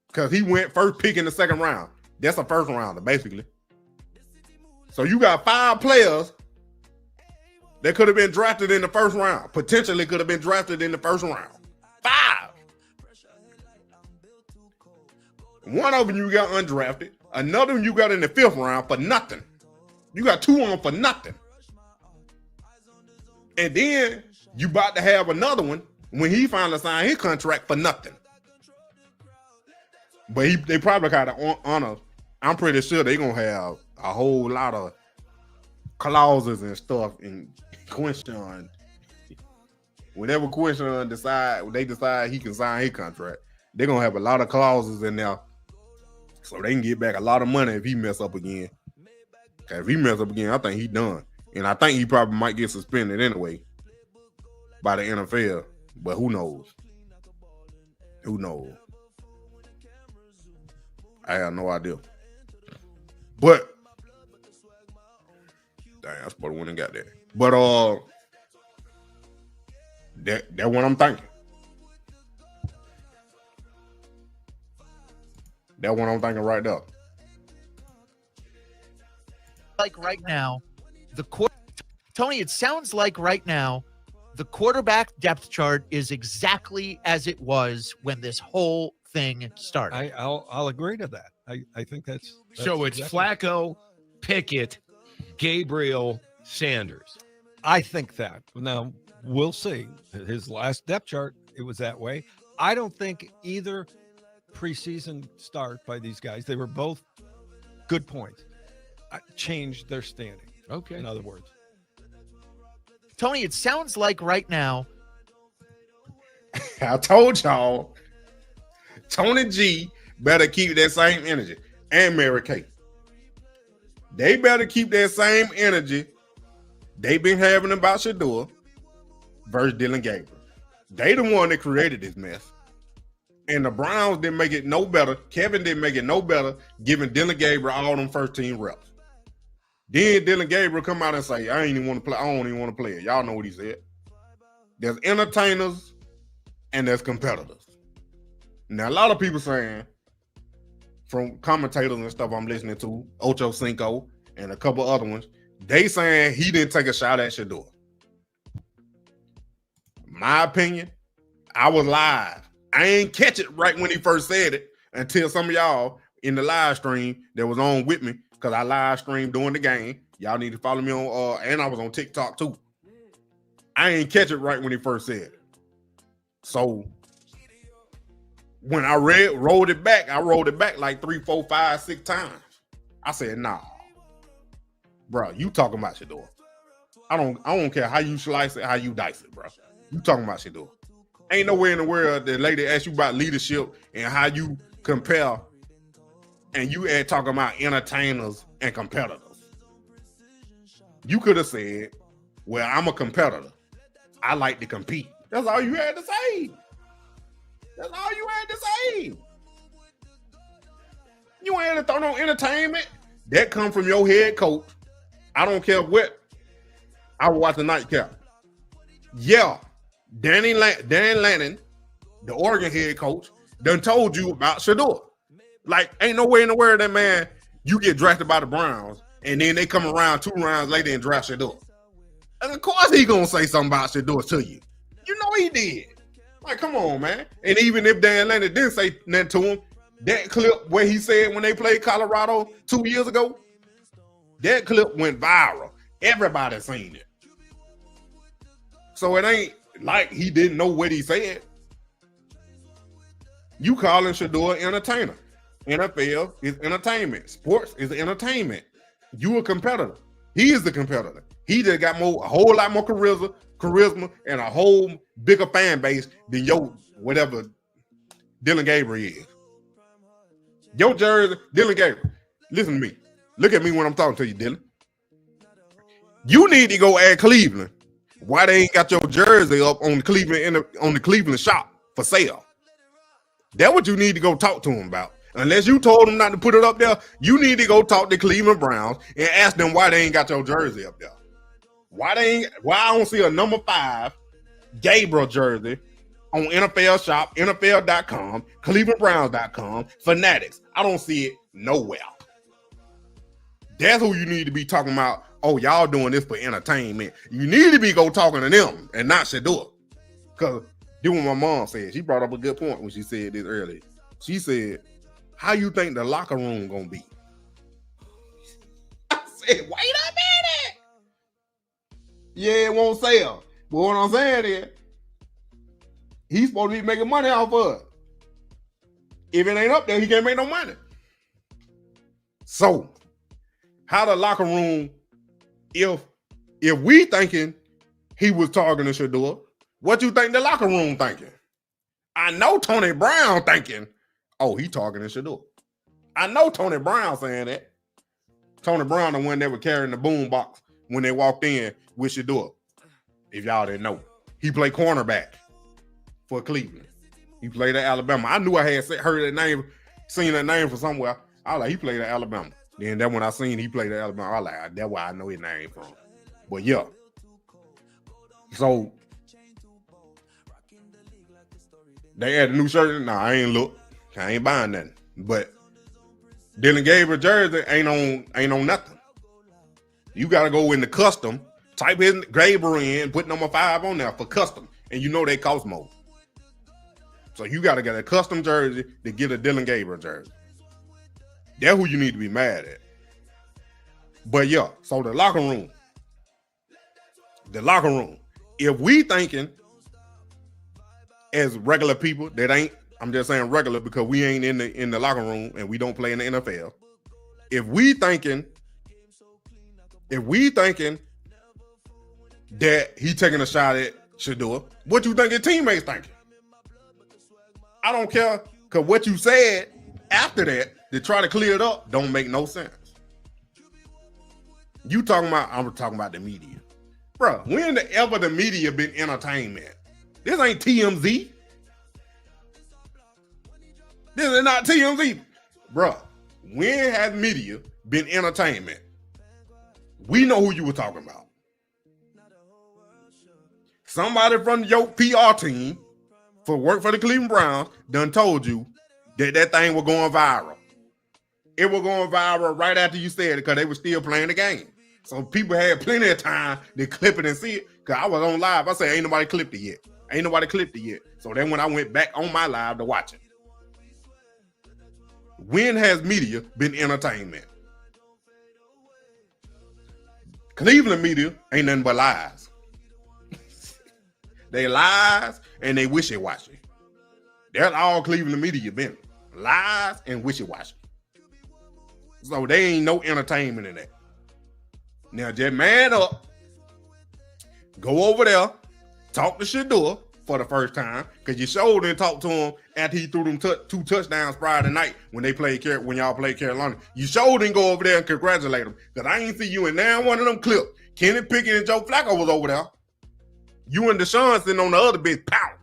Because he went 1st pick in the 2nd round. That's a 1st rounder, basically. So you got 5 players that could have been drafted in the 1st round. Potentially could have been drafted in the 1st round. 5. One of them you got undrafted. Another one you got in the 5th round for nothing. You got 2 on them for nothing. And then you about to have another one when he finally signed his contract for nothing. But they probably got to honor. I'm pretty sure they're going to have a whole lot of clauses and stuff in Quinshawn. Whenever Quinshawn they decide he can sign his contract, they're going to have a lot of clauses in there so they can get back a lot of money if he mess up again. If he mess up again, I think he's done. And I think he probably might get suspended anyway by the NFL. But who knows? Who knows? I have no idea. But Dang, I supposed to went and got that. But that's what I'm thinking. That's what I'm thinking right there. Like right now, Tony, it sounds like right now the quarterback depth chart is exactly as it was when this whole thing started. I'll agree to that. I think that's so it's exactly. Flacco, Pickett, Gabriel, Sanders. I think that. Now, we'll see. His last depth chart, it was that way. I don't think either preseason start by these guys, they were both good points, changed their standing. Okay. In other words. Tony, it sounds like right now. I told y'all, Tony G better keep that same energy, and Mary Kay. They better keep that same energy they've been having about Shedeur versus Dillon Gabriel. They the one that created this mess. And the Browns didn't make it no better. Kevin didn't make it no better giving Dillon Gabriel all them first team reps. Then Dillon Gabriel come out and say, I ain't even want to play. I don't even want to play it. Y'all know what he said. There's entertainers and there's competitors. Now, a lot of people saying, from commentators and stuff I'm listening to, Ocho Cinco and a couple other ones, they saying he didn't take a shot at Shedeur. My opinion, I was live. I ain't catch it right when he first said it until some of y'all in the live stream that was on with me, because I live streamed during the game. Y'all need to follow me on, and I was on TikTok too. I ain't catch it right when he first said it. So when I rolled it back like 3, 4, 5, 6 times. I said, nah, bro, you talking about Shedeur. I don't care how you slice it, how you dice it, bro. You talking about Shedeur. Ain't nowhere in the world that lady asked you about leadership and how you compare, and you ain't talking about entertainers and competitors. You could have said, well, I'm a competitor. I like to compete. That's all you had to say. That's all you had to say. You ain't throw no entertainment. That come from your head coach. I don't care what. I will watch the nightcap. Yeah, Dan Lannon, the Oregon head coach, done told you about Shedeur. Like, ain't no way in the world that man, you get drafted by the Browns, and then they come around 2 rounds later and draft Shedeur. And of course he gonna say something about Shedeur to you. You know he did. Like, come on, man. And even if Dan Lannon didn't say nothing to him, that clip where he said when they played Colorado 2 years ago, that clip went viral. Everybody seen it. So it ain't like he didn't know what he said. You calling Shedeur entertainer. NFL is entertainment. Sports is entertainment. You a competitor. He is the competitor. He just got a whole lot more charisma and a whole bigger fan base than your whatever Dillon Gabriel is. Your jersey, Dillon Gabriel. Listen to me. Look at me when I'm talking to you, Dillon. You need to go at Cleveland. Why they ain't got your jersey up on the Cleveland shop for sale? That's what you need to go talk to him about. Unless you told them not to put it up there, you need to go talk to Cleveland Browns and ask them why they ain't got your jersey up there. Why I don't see a number 5 Gabriel jersey on NFL shop, NFL.com, ClevelandBrowns.com, Fanatics. I don't see it nowhere. That's who you need to be talking about. Oh, y'all doing this for entertainment. You need to be go talking to them and not Shedeur. Because do what my mom said. She brought up a good point when she said this earlier. She said, how you think the locker room gonna be? I said, wait a minute. Yeah, it won't sell. But what I'm saying is, he's supposed to be making money off of it. If it ain't up there, he can't make no money. So, how the locker room, if we thinking he was talking to Shedeur, what you think the locker room thinking? I know Tony Brown thinking, oh, he talking to Shedeur. I know Tony Brown saying that. Tony Brown the one that was carrying the boom box when they walked in with Shedeur. If y'all didn't know, he played cornerback for Cleveland. He played at Alabama. I knew I had heard that name, seen that name from somewhere. I was like, he played at Alabama. Then that when I seen he played at Alabama, I was like, that's why I know his name from. But yeah. So they had a new shirt. Nah, I ain't look. I ain't buying nothing. But Dylan Gabriel jersey ain't on nothing. You gotta go in the custom, type in Gabriel in, put number 5 on there for custom, and you know they cost more. So you gotta get a custom jersey to get a Dylan Gabriel jersey. That's who you need to be mad at. But yeah, so the locker room. If we thinking as regular people that ain't, I'm just saying regular because we ain't in the locker room and we don't play in the NFL. If we thinking that he taking a shot at Shedeur, what you think your teammates thinking? I don't care, because what you said after that to try to clear it up don't make no sense. I'm talking about the media. Bro, when ever the media been entertainment? This ain't TMZ. This is not TMZ. Bro, when has media been entertainment? We know who you were talking about. Somebody from your PR team for work for the Cleveland Browns done told you that thing was going viral. It was going viral right after you said it because they were still playing the game. So people had plenty of time to clip it and see it. Because I was on live. I said, ain't nobody clipped it yet. So then when I went back on my live to watch it. When has media been entertainment? Cleveland media ain't nothing but lies. They lies and they wishy-washy. That's all Cleveland media been. Lies and wishy-washy. So they ain't no entertainment in that. Now just man up. Go over there. Talk to Shedeur for the first time. Because you showed and talked to him after he threw them 2 touchdowns Friday night when y'all played Carolina. You showed and go over there and congratulate him. Because I ain't see you in now one of them clips. Kenny Pickett and Joe Flacco was over there. You and Deshaun sitting on the other bitch pouting.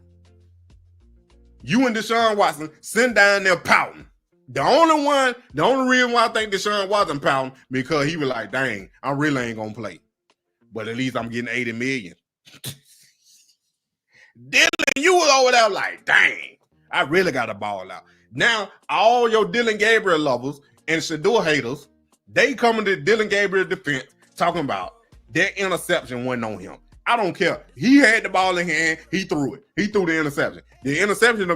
You and Deshaun Watson sitting down there pouting. The only reason why I think Deshaun Watson pouting, because he was like, dang, I really ain't gonna play. But at least I'm getting $80 million. Dylan, you was over there like, dang, I really got to ball out. Now, all your Dylan Gabriel lovers and Shedeur haters, they coming to Dylan Gabriel's defense talking about that interception wasn't on him. I don't care. He had the ball in hand. He threw it. He threw the interception. The interception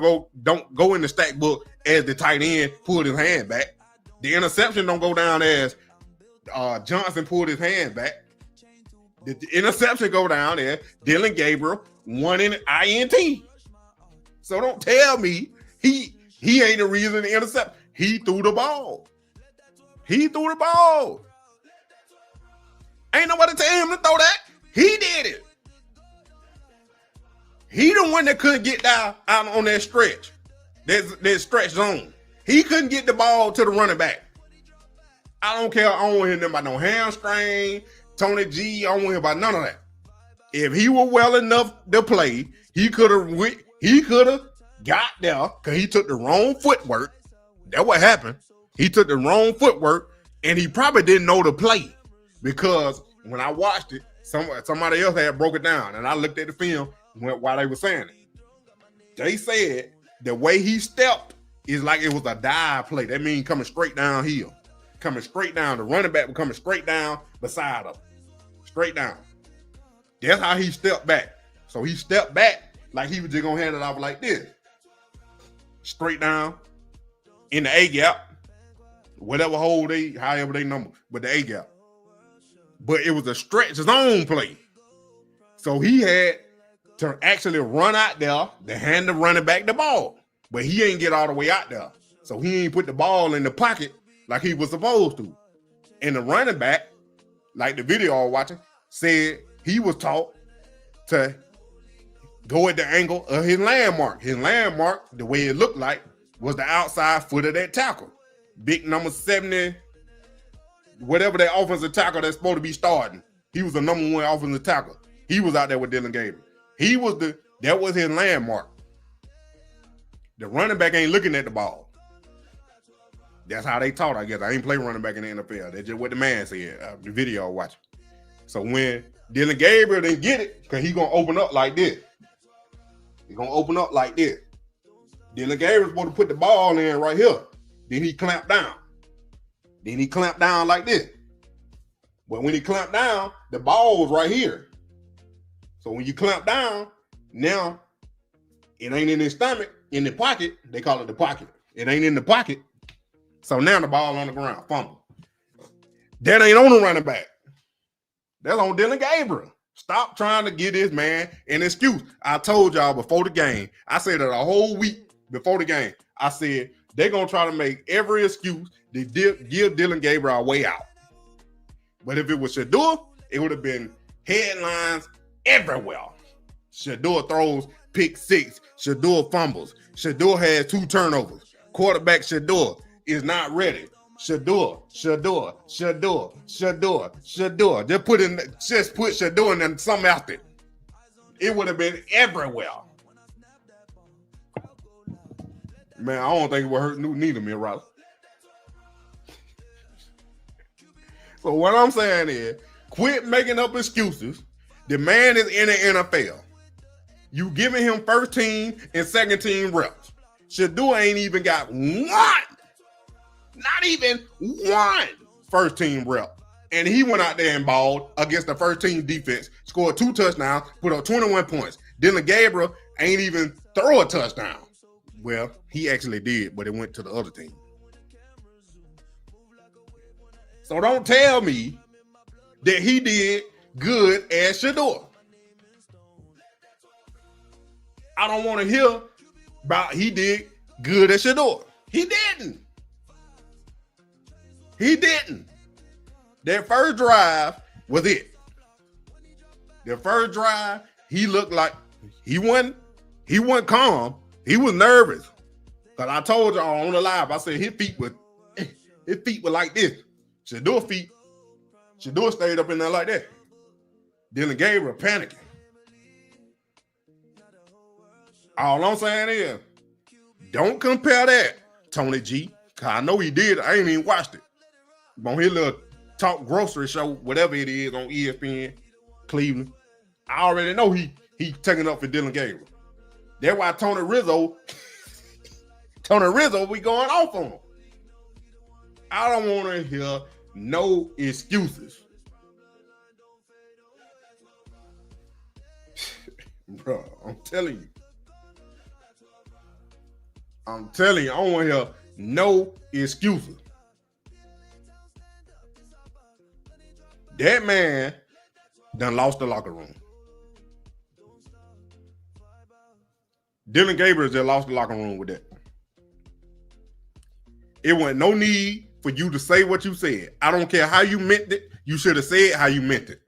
don't go in the stat book as the tight end pulled his hand back. The interception don't go down as Johnson pulled his hand back. The interception go down as Dylan Gabriel won in INT. So don't tell me he ain't the reason to intercept. He threw the ball. Ain't nobody tell him to throw that. He did it. He the one that couldn't get down out on that stretch. That stretch zone. He couldn't get the ball to the running back. I don't care. I don't want to hear nothing about no hamstring, Tony G. I don't want to hear about none of that. If he were well enough to play, he could have got there because he took the wrong footwork. That's what happened. He took the wrong footwork and he probably didn't know the play, because when I watched it, somebody else had broke it down and I looked at the film while they were saying it. They said the way he stepped is like it was a dive play. That means coming straight downhill. Coming straight down. The running back was coming straight down beside him. Straight down. That's how he stepped back. So he stepped back like he was just gonna hand it off like this. Straight down in the A gap. Whatever hole however they number, but the A gap. But it was a stretch zone play. So he had to actually run out there to hand the running back the ball. But he ain't get all the way out there. So he ain't put the ball in the pocket like he was supposed to. And the running back, like the video I was watching, said he was taught to go at the angle of his landmark. His landmark, the way it looked like, was the outside foot of that tackle. Big number 70, whatever that offensive tackle that's supposed to be starting. He was the number 1 offensive tackle. He was out there with Dylan Gabriel. That was his landmark. The running back ain't looking at the ball. That's how they taught, I guess. I ain't play running back in the NFL. That's just what the man said, the video I watched. So when Dylan Gabriel didn't get it, because he going to open up like this. He's going to open up like this. Dylan Gabriel's supposed to put the ball in right here. Then he clamped down. Then he clamped down like this. But when he clamped down, the ball was right here. So when you clamp down, now it ain't in his stomach, in the pocket. They call it the pocket. It ain't in the pocket. So now the ball on the ground, fumble. That ain't on the running back. That's on Dylan Gabriel. Stop trying to give this man an excuse. I told y'all before the game, I said it a whole week before the game. I said they're going to try to make every excuse to give Dylan Gabriel a way out. But if it was Shedeur, it would have been headlines everywhere. Shedeur throws pick six. Shedeur fumbles. Shedeur has 2 turnovers. Quarterback Shedeur is not ready. Shedeur. Just put Shedeur in something after it. It would have been everywhere. Man, I don't think it would hurt neither, me, Ross. So what I'm saying is, quit making up excuses. The man is in the NFL. You giving him first team and second team reps. Shedeur ain't even got one, not even one first team rep. And he went out there and balled against the first team defense, scored 2 touchdowns, put up 21 points. Dylan Gabriel ain't even throw a touchdown. Well, he actually did, but it went to the other team. So don't tell me that he did good as Shedeur. I don't want to hear about he did good as Shedeur. He didn't. He didn't. That first drive was it. The first drive, he looked like he wasn't calm. He was nervous. Because I told y'all on the live, I said his feet were like this. Shedeur stayed up in there like that. Dylan Gabriel panicking. All I'm saying is, don't compare that, Tony G. Cause I know he did. I ain't even watched it. On his little talk grocery show, whatever it is on ESPN, Cleveland. I already know he taking up for Dylan Gabriel. That's why Tony Rizzo be going off on him. I don't want to hear no excuses. Bro, I'm telling you, I don't want to hear no excuses. That man done lost the locker room. Dylan Gabriel just lost the locker room with that. It wasn't no need for you to say what you said. I don't care how you meant it. You should have said how you meant it.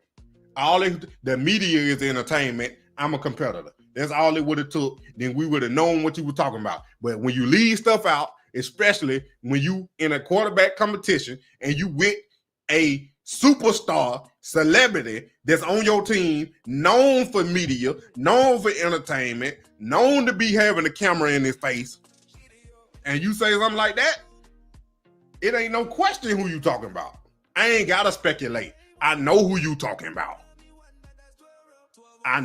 The media is entertainment. I'm a competitor. That's all it would have took. Then we would have known what you were talking about. But when you leave stuff out, especially when you in a quarterback competition and you with a superstar celebrity that's on your team, known for media, known for entertainment, known to be having a camera in his face, and you say something like that, it ain't no question who you talking about. I ain't gotta speculate. I know who you talking about. I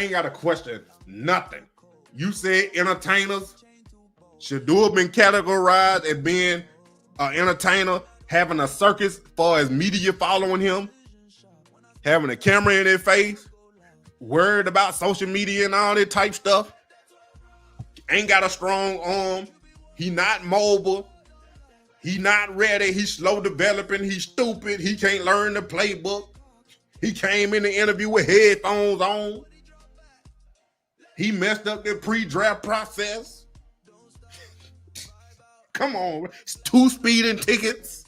ain't gotta question nothing. You said entertainers. Shedeur been categorized as being an entertainer, having a circus for his media following him, having a camera in their face, worried about social media and all that type stuff. Ain't got a strong arm. He not mobile. He not ready. He's slow developing. He's stupid. He can't learn the playbook. He came in the interview with headphones on. He messed up the pre-draft process. Come on, 2 speeding tickets.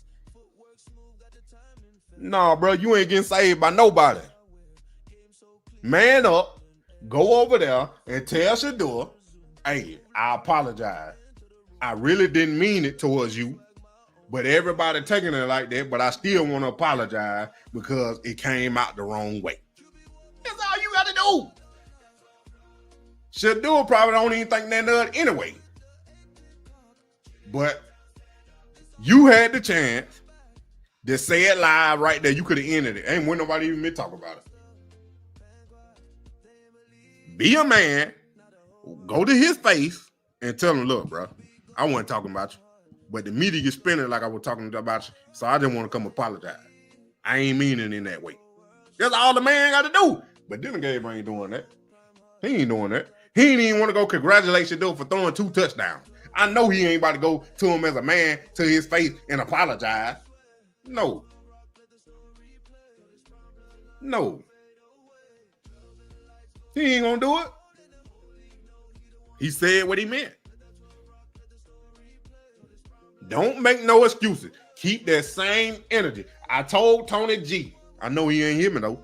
Nah, bro, you ain't getting saved by nobody. Man up, go over there and tell Shedeur, hey, I apologize. I really didn't mean it towards you, but everybody taking it like that, but I still want to apologize because it came out the wrong way. That's all you got to do. Shedeur probably don't even think nothing of it anyway. But you had the chance to say it live right there. You could have ended it. Ain't want nobody even talk about it. Be a man, go to his face and tell him, look, bro, I wasn't talking about you. But the media gets spinning like I was talking about you. So I didn't want to come apologize. I ain't meaning in that way. That's all the man got to do. But Dylan Gabriel ain't doing that. He ain't doing that. He ain't even want to go congratulate Shedeur for throwing 2 touchdowns. I know he ain't about to go to him as a man to his face and apologize. No. He ain't gonna do it. He said what he meant. Don't make no excuses. Keep that same energy. I told Tony G. I know he ain't hear me though.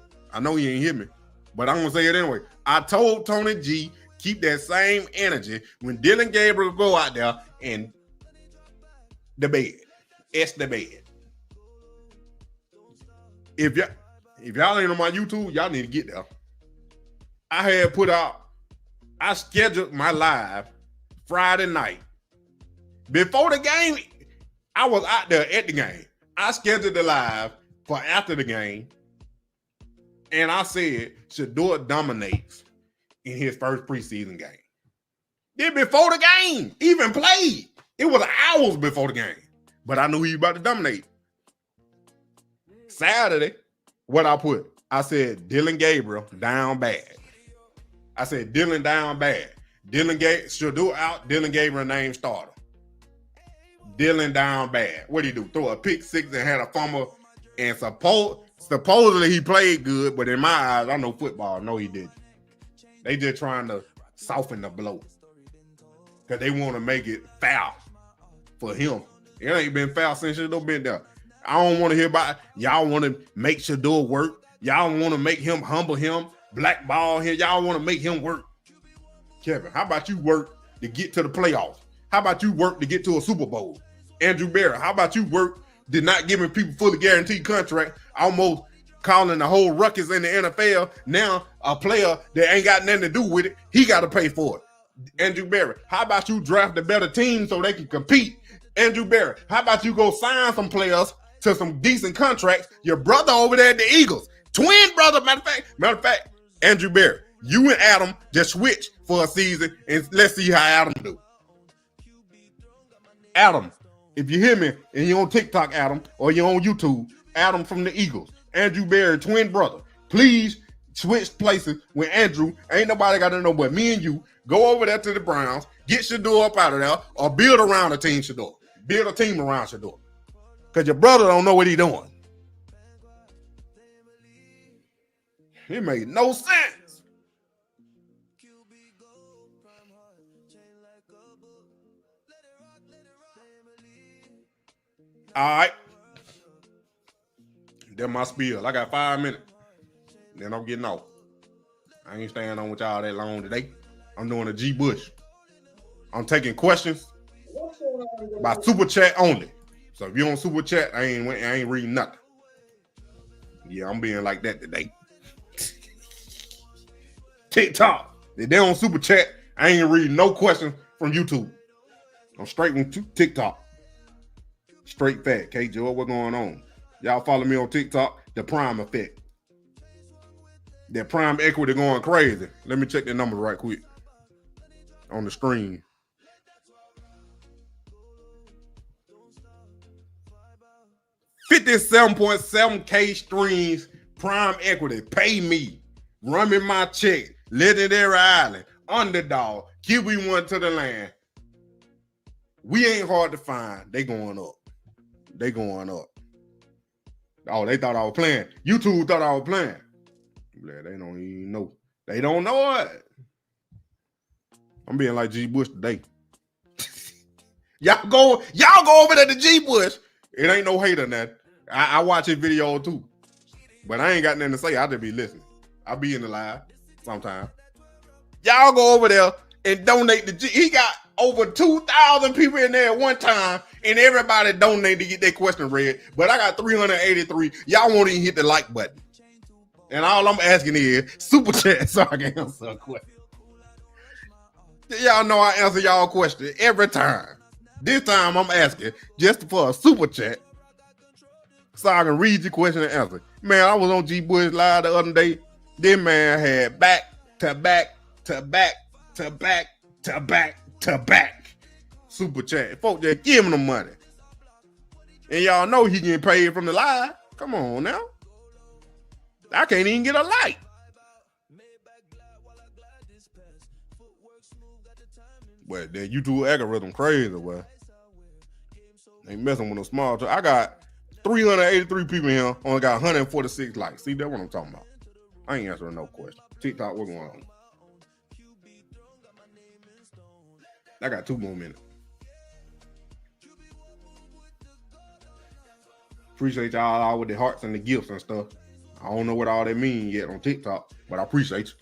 But I'm gonna say it anyway. I told Tony G, keep that same energy when Dylan Gabriel go out there and the bed. It's the bed. If y'all ain't on my YouTube, y'all need to get there. I scheduled my live Friday night. Before the game, I was out there at the game. I scheduled the live for after the game. And I said, Shedeur dominates in his first preseason game. Then before the game even played, it was hours before the game. But I knew he was about to dominate. Saturday, what I put? I said, Dylan Gabriel down bad. I said, Dylan down bad. Shedeur out, Dylan Gabriel named starter. Dylan down bad. What did he do? Throw a pick 6 and had a fumble. And supposedly he played good, but in my eyes, I know football. No, he didn't. They just trying to soften the blow. Because they want to make it foul for him. It ain't been foul since Shedeur been there. I don't want to hear about it. Y'all want to make Shedeur work. Y'all want to make him humble him, blackball him. Y'all want to make him work. Kevin, how about you work to get to the playoffs? How about you work to get to a Super Bowl? Andrew Barrett, how about you work to not giving people fully guaranteed contract, almost calling the whole ruckus in the NFL? Now a player that ain't got nothing to do with it, he got to pay for it. Andrew Barrett, how about you draft a better team so they can compete? Andrew Barrett, how about you go sign some players to some decent contracts? Your brother over there at the Eagles, twin brother, matter of fact, Andrew Barrett, you and Adam just switch for a season and let's see how Adam do. Adam, if you hear me and you're on TikTok, Adam, or you're on YouTube, Adam from the Eagles, Andrew Barrett, twin brother, please switch places with Andrew. Ain't nobody got to know but me and you. Go over there to the Browns, get Shedeur up out of there, or build around a team Shedeur. Build a team around Shedeur. Because your brother don't know what he doing. It made no sense. All right. That's my spiel. I got 5 minutes. Then I'm getting off. I ain't staying on with y'all that long today. I'm doing a G Bush. I'm taking questions by super chat only. So if you on super chat, I ain't reading nothing. Yeah, I'm being like that today. TikTok. If they on super chat, I ain't reading no questions from YouTube. I'm straight on TikTok. Straight fat. K Joe, what's going on? Y'all follow me on TikTok. The Prime Effect. That Prime Equity going crazy. Let me check the numbers right quick on the screen. $57.7K streams. Prime Equity. Pay me. Run me my check. Legendary Island. Underdog. QB1 to the land. We ain't hard to find. They going up. They going up. Oh, they thought I was playing. YouTube thought I was playing. They don't even know. They don't know it. I'm being like G Bush today. y'all go over there to G Bush. It ain't no hate on that. I watch his video too. But I ain't got nothing to say. I just be listening. I be in the live sometimes. Y'all go over there and donate to G. He got over 2,000 people in there at one time, and everybody donate to get their question read. But I got 383. Y'all won't even hit the like button. And all I'm asking is super chat so I can answer a question. Y'all know I answer y'all question every time. This time I'm asking just for a super chat so I can read your question and answer. Man, I was on G Bush Live the other day. This man had back to back to back to back to back to back super chat. Folks just giving them money. And y'all know he getting paid from the live. Come on now. I can't even get a like. Well, that YouTube algorithm crazy, well. They messing with a small. I got 383 people here, only got 146 likes. See, that's what I'm talking about. I ain't answering no question. TikTok, what's going on? I got 2 more minutes. Appreciate y'all all with the hearts and the gifts and stuff. I don't know what all that means yet on TikTok, but I appreciate you.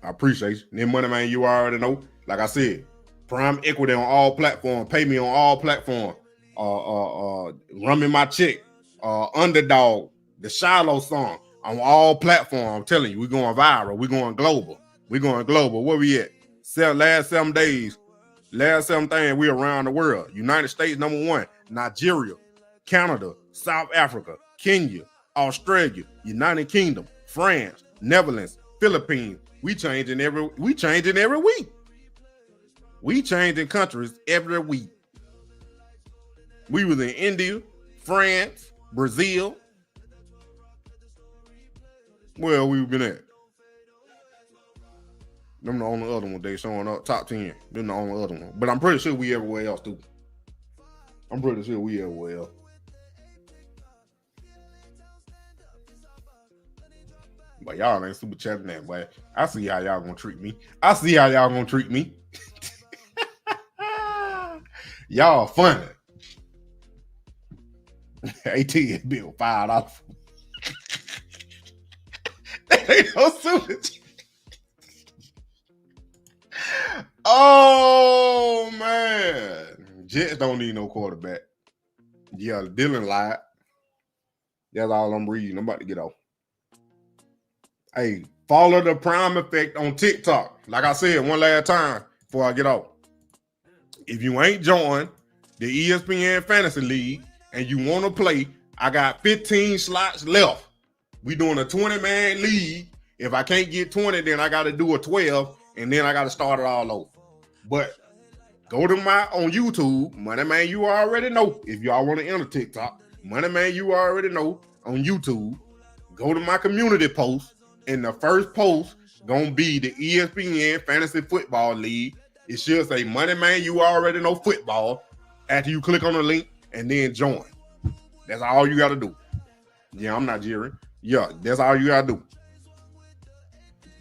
I appreciate you. Then Moneymane, you already know. Like I said, prime equity on all platforms. Pay me on all platforms. Run me my check. Underdog. The Shiloh song. On all platforms. I'm telling you, we're going viral. We're going global. We're going global. Where we at? Last 7 days. Last 7 things, we around the world. United States, #1. Nigeria. Canada. South Africa. Kenya. Australia. United Kingdom. France. Netherlands. Philippines. We changing every week. We changing countries every week. We was in India, France, Brazil. Where we been at? Them the only other one they showing up. Top 10. Them the only other one. But I'm pretty sure we everywhere else too. I'm pretty sure we everywhere else. But y'all ain't super chatting that way. I see how y'all gonna treat me. Y'all funny. AT bill $5. That ain't no super chat. Oh man. Jets don't need no quarterback. Yeah, Dylan lied. That's all I'm reading. I'm about to get off. Hey, follow the Prime Effect on TikTok. Like I said one last time before I get off. If you ain't joined the ESPN Fantasy League and you want to play, I got 15 slots left. We doing a 20-man league. If I can't get 20, then I got to do a 12, and then I got to start it all over. But go to on YouTube, Moneymane, you already know. If y'all want to enter TikTok, Moneymane, you already know on YouTube. Go to my community post. And the first post gonna be the ESPN Fantasy Football League. It should say Moneymane, you already know football. After you click on the link and then join. That's all you gotta do. Yeah, I'm Nigerian. Yeah, that's all you gotta do.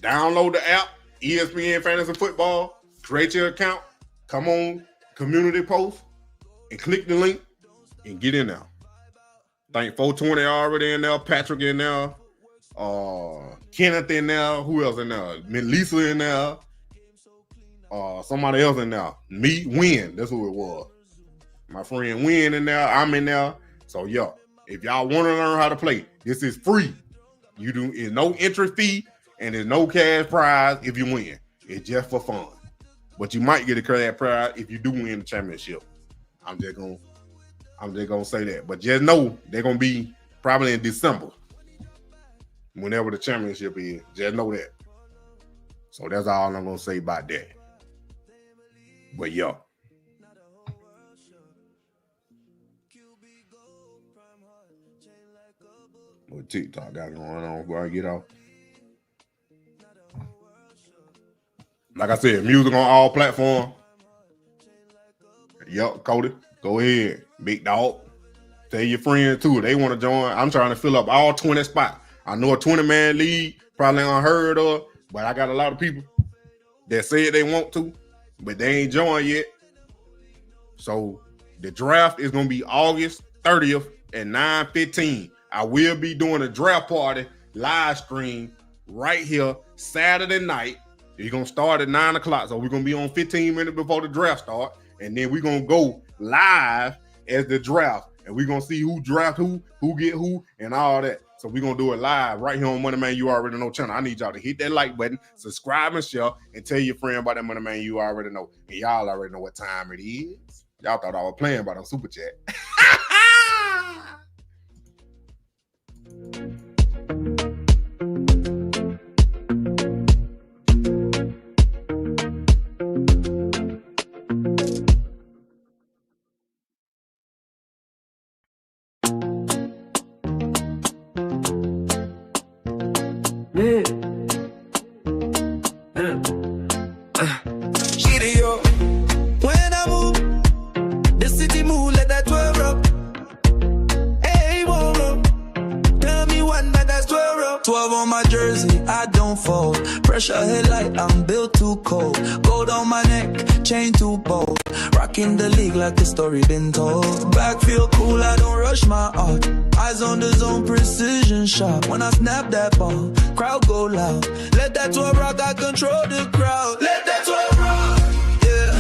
Download the app, ESPN Fantasy Football, create your account, come on community post, and click the link and get in there. I think 420 already in there, Patrick in there. Kenneth in there, who else in there? Melissa in there, somebody else in there. Me, Win, that's who it was. My friend Win in there, I'm in there. So yeah, if y'all want to learn how to play, this is free. It's no entry fee and there's no cash prize if you win. It's just for fun. But you might get a cash prize if you do win the championship. I'm just gonna say that. But just know they're gonna be probably in December. Whenever the championship is, just know that. So that's all I'm gonna say about that. But yo, what TikTok got going on before I get off? Like I said, music on all platforms. Yup, Cody, go ahead, big dog. Tell your friends too. They want to join. I'm trying to fill up all 20 spots. I know a 20-man league, probably unheard of, but I got a lot of people that said they want to, but they ain't joined yet. So the draft is going to be August 30th at 9:15. I will be doing a draft party live stream right here Saturday night. It's going to start at 9 o'clock. So we're going to be on 15 minutes before the draft start. And then we're going to go live as the draft. And we're going to see who draft who get who, and all that. So we're going to do it live right here on Moneymane You Already Know channel. I need y'all to hit that like button, subscribe and share, and tell your friend about that Moneymane You Already Know. And y'all already know what time it is. Y'all thought I was playing by the super chat. Shedeur, when I move, the city move, let that 12 up. Hey, whoa, whoa. Tell me one that that's 12 up. 12 on my jersey, I don't fold. Pressure headlight, I'm built too cold. Gold on my neck, chain too bold. Rocking the league like the story been told. Back feel cool, I don't rush my art. Eyes on the zone, precision shot. When I snap that ball, crowd go loud. Let that 12 rock, I control the crowd. Let that 12 rock, yeah.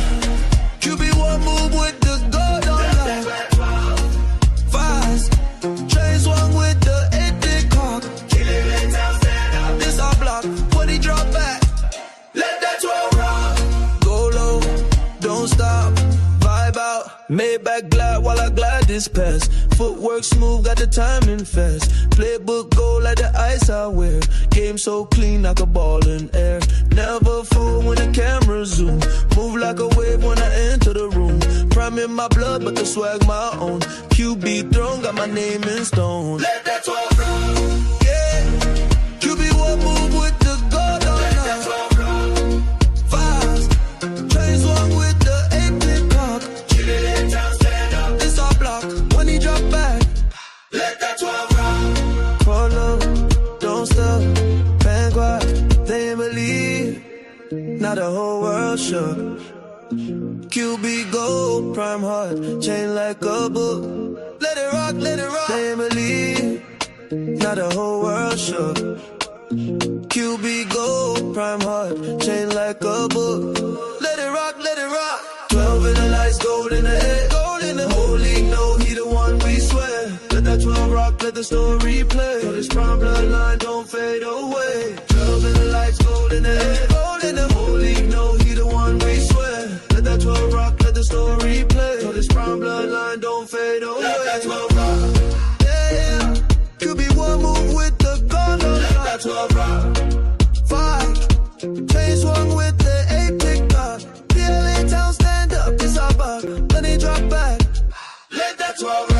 QB1 move with the gold on line. Fast, chain swung with the 8-bit cock. Kill it, let down, stand up. This our block, when he drop back. Let that 12 rock. Go low, don't stop, vibe out. Maybach glide while I glide this pass. Footwork smooth, got the timing fast. Playbook go like the ice I wear. Game so clean, like a ball in air. Never fool when the camera zoom. Move like a wave when I enter the room. Prime in my blood, but the swag my own. QB throne, got my name in stone. Let that 12 roll, yeah. QB1 move with the gold on. Let that 12 roll. Fast, chain swung with the 8-bit cock. Kill it, down, stand up. This our block, when he drop back. Let that 12 roll. Follow, don't stop, bang quiet, they ain't believe. Now the whole world shook. QB gold, prime heart, chain like a book. Let it rock, they ain't believe. Now the whole world shook. QB gold, prime heart, chain like a book. Let it rock, 12 in the lights, gold in the air. Gold in the whole league, know he the one we swear. Let that 12 rock, let the story play. So this prime bloodline don't fade away. 12 in the lights, gold in the air. Gold in the whole league, know he the one we swear. Let that 12 rock, let the story play. So this prime bloodline don't fade away. Let that 12 rock, yeah. QB1 move with the gun on. Let that 12 rock. 5, chain swung with the 8-pick cock. PLA town stand up, this our buck. Let it drop back. Let that 12 rock.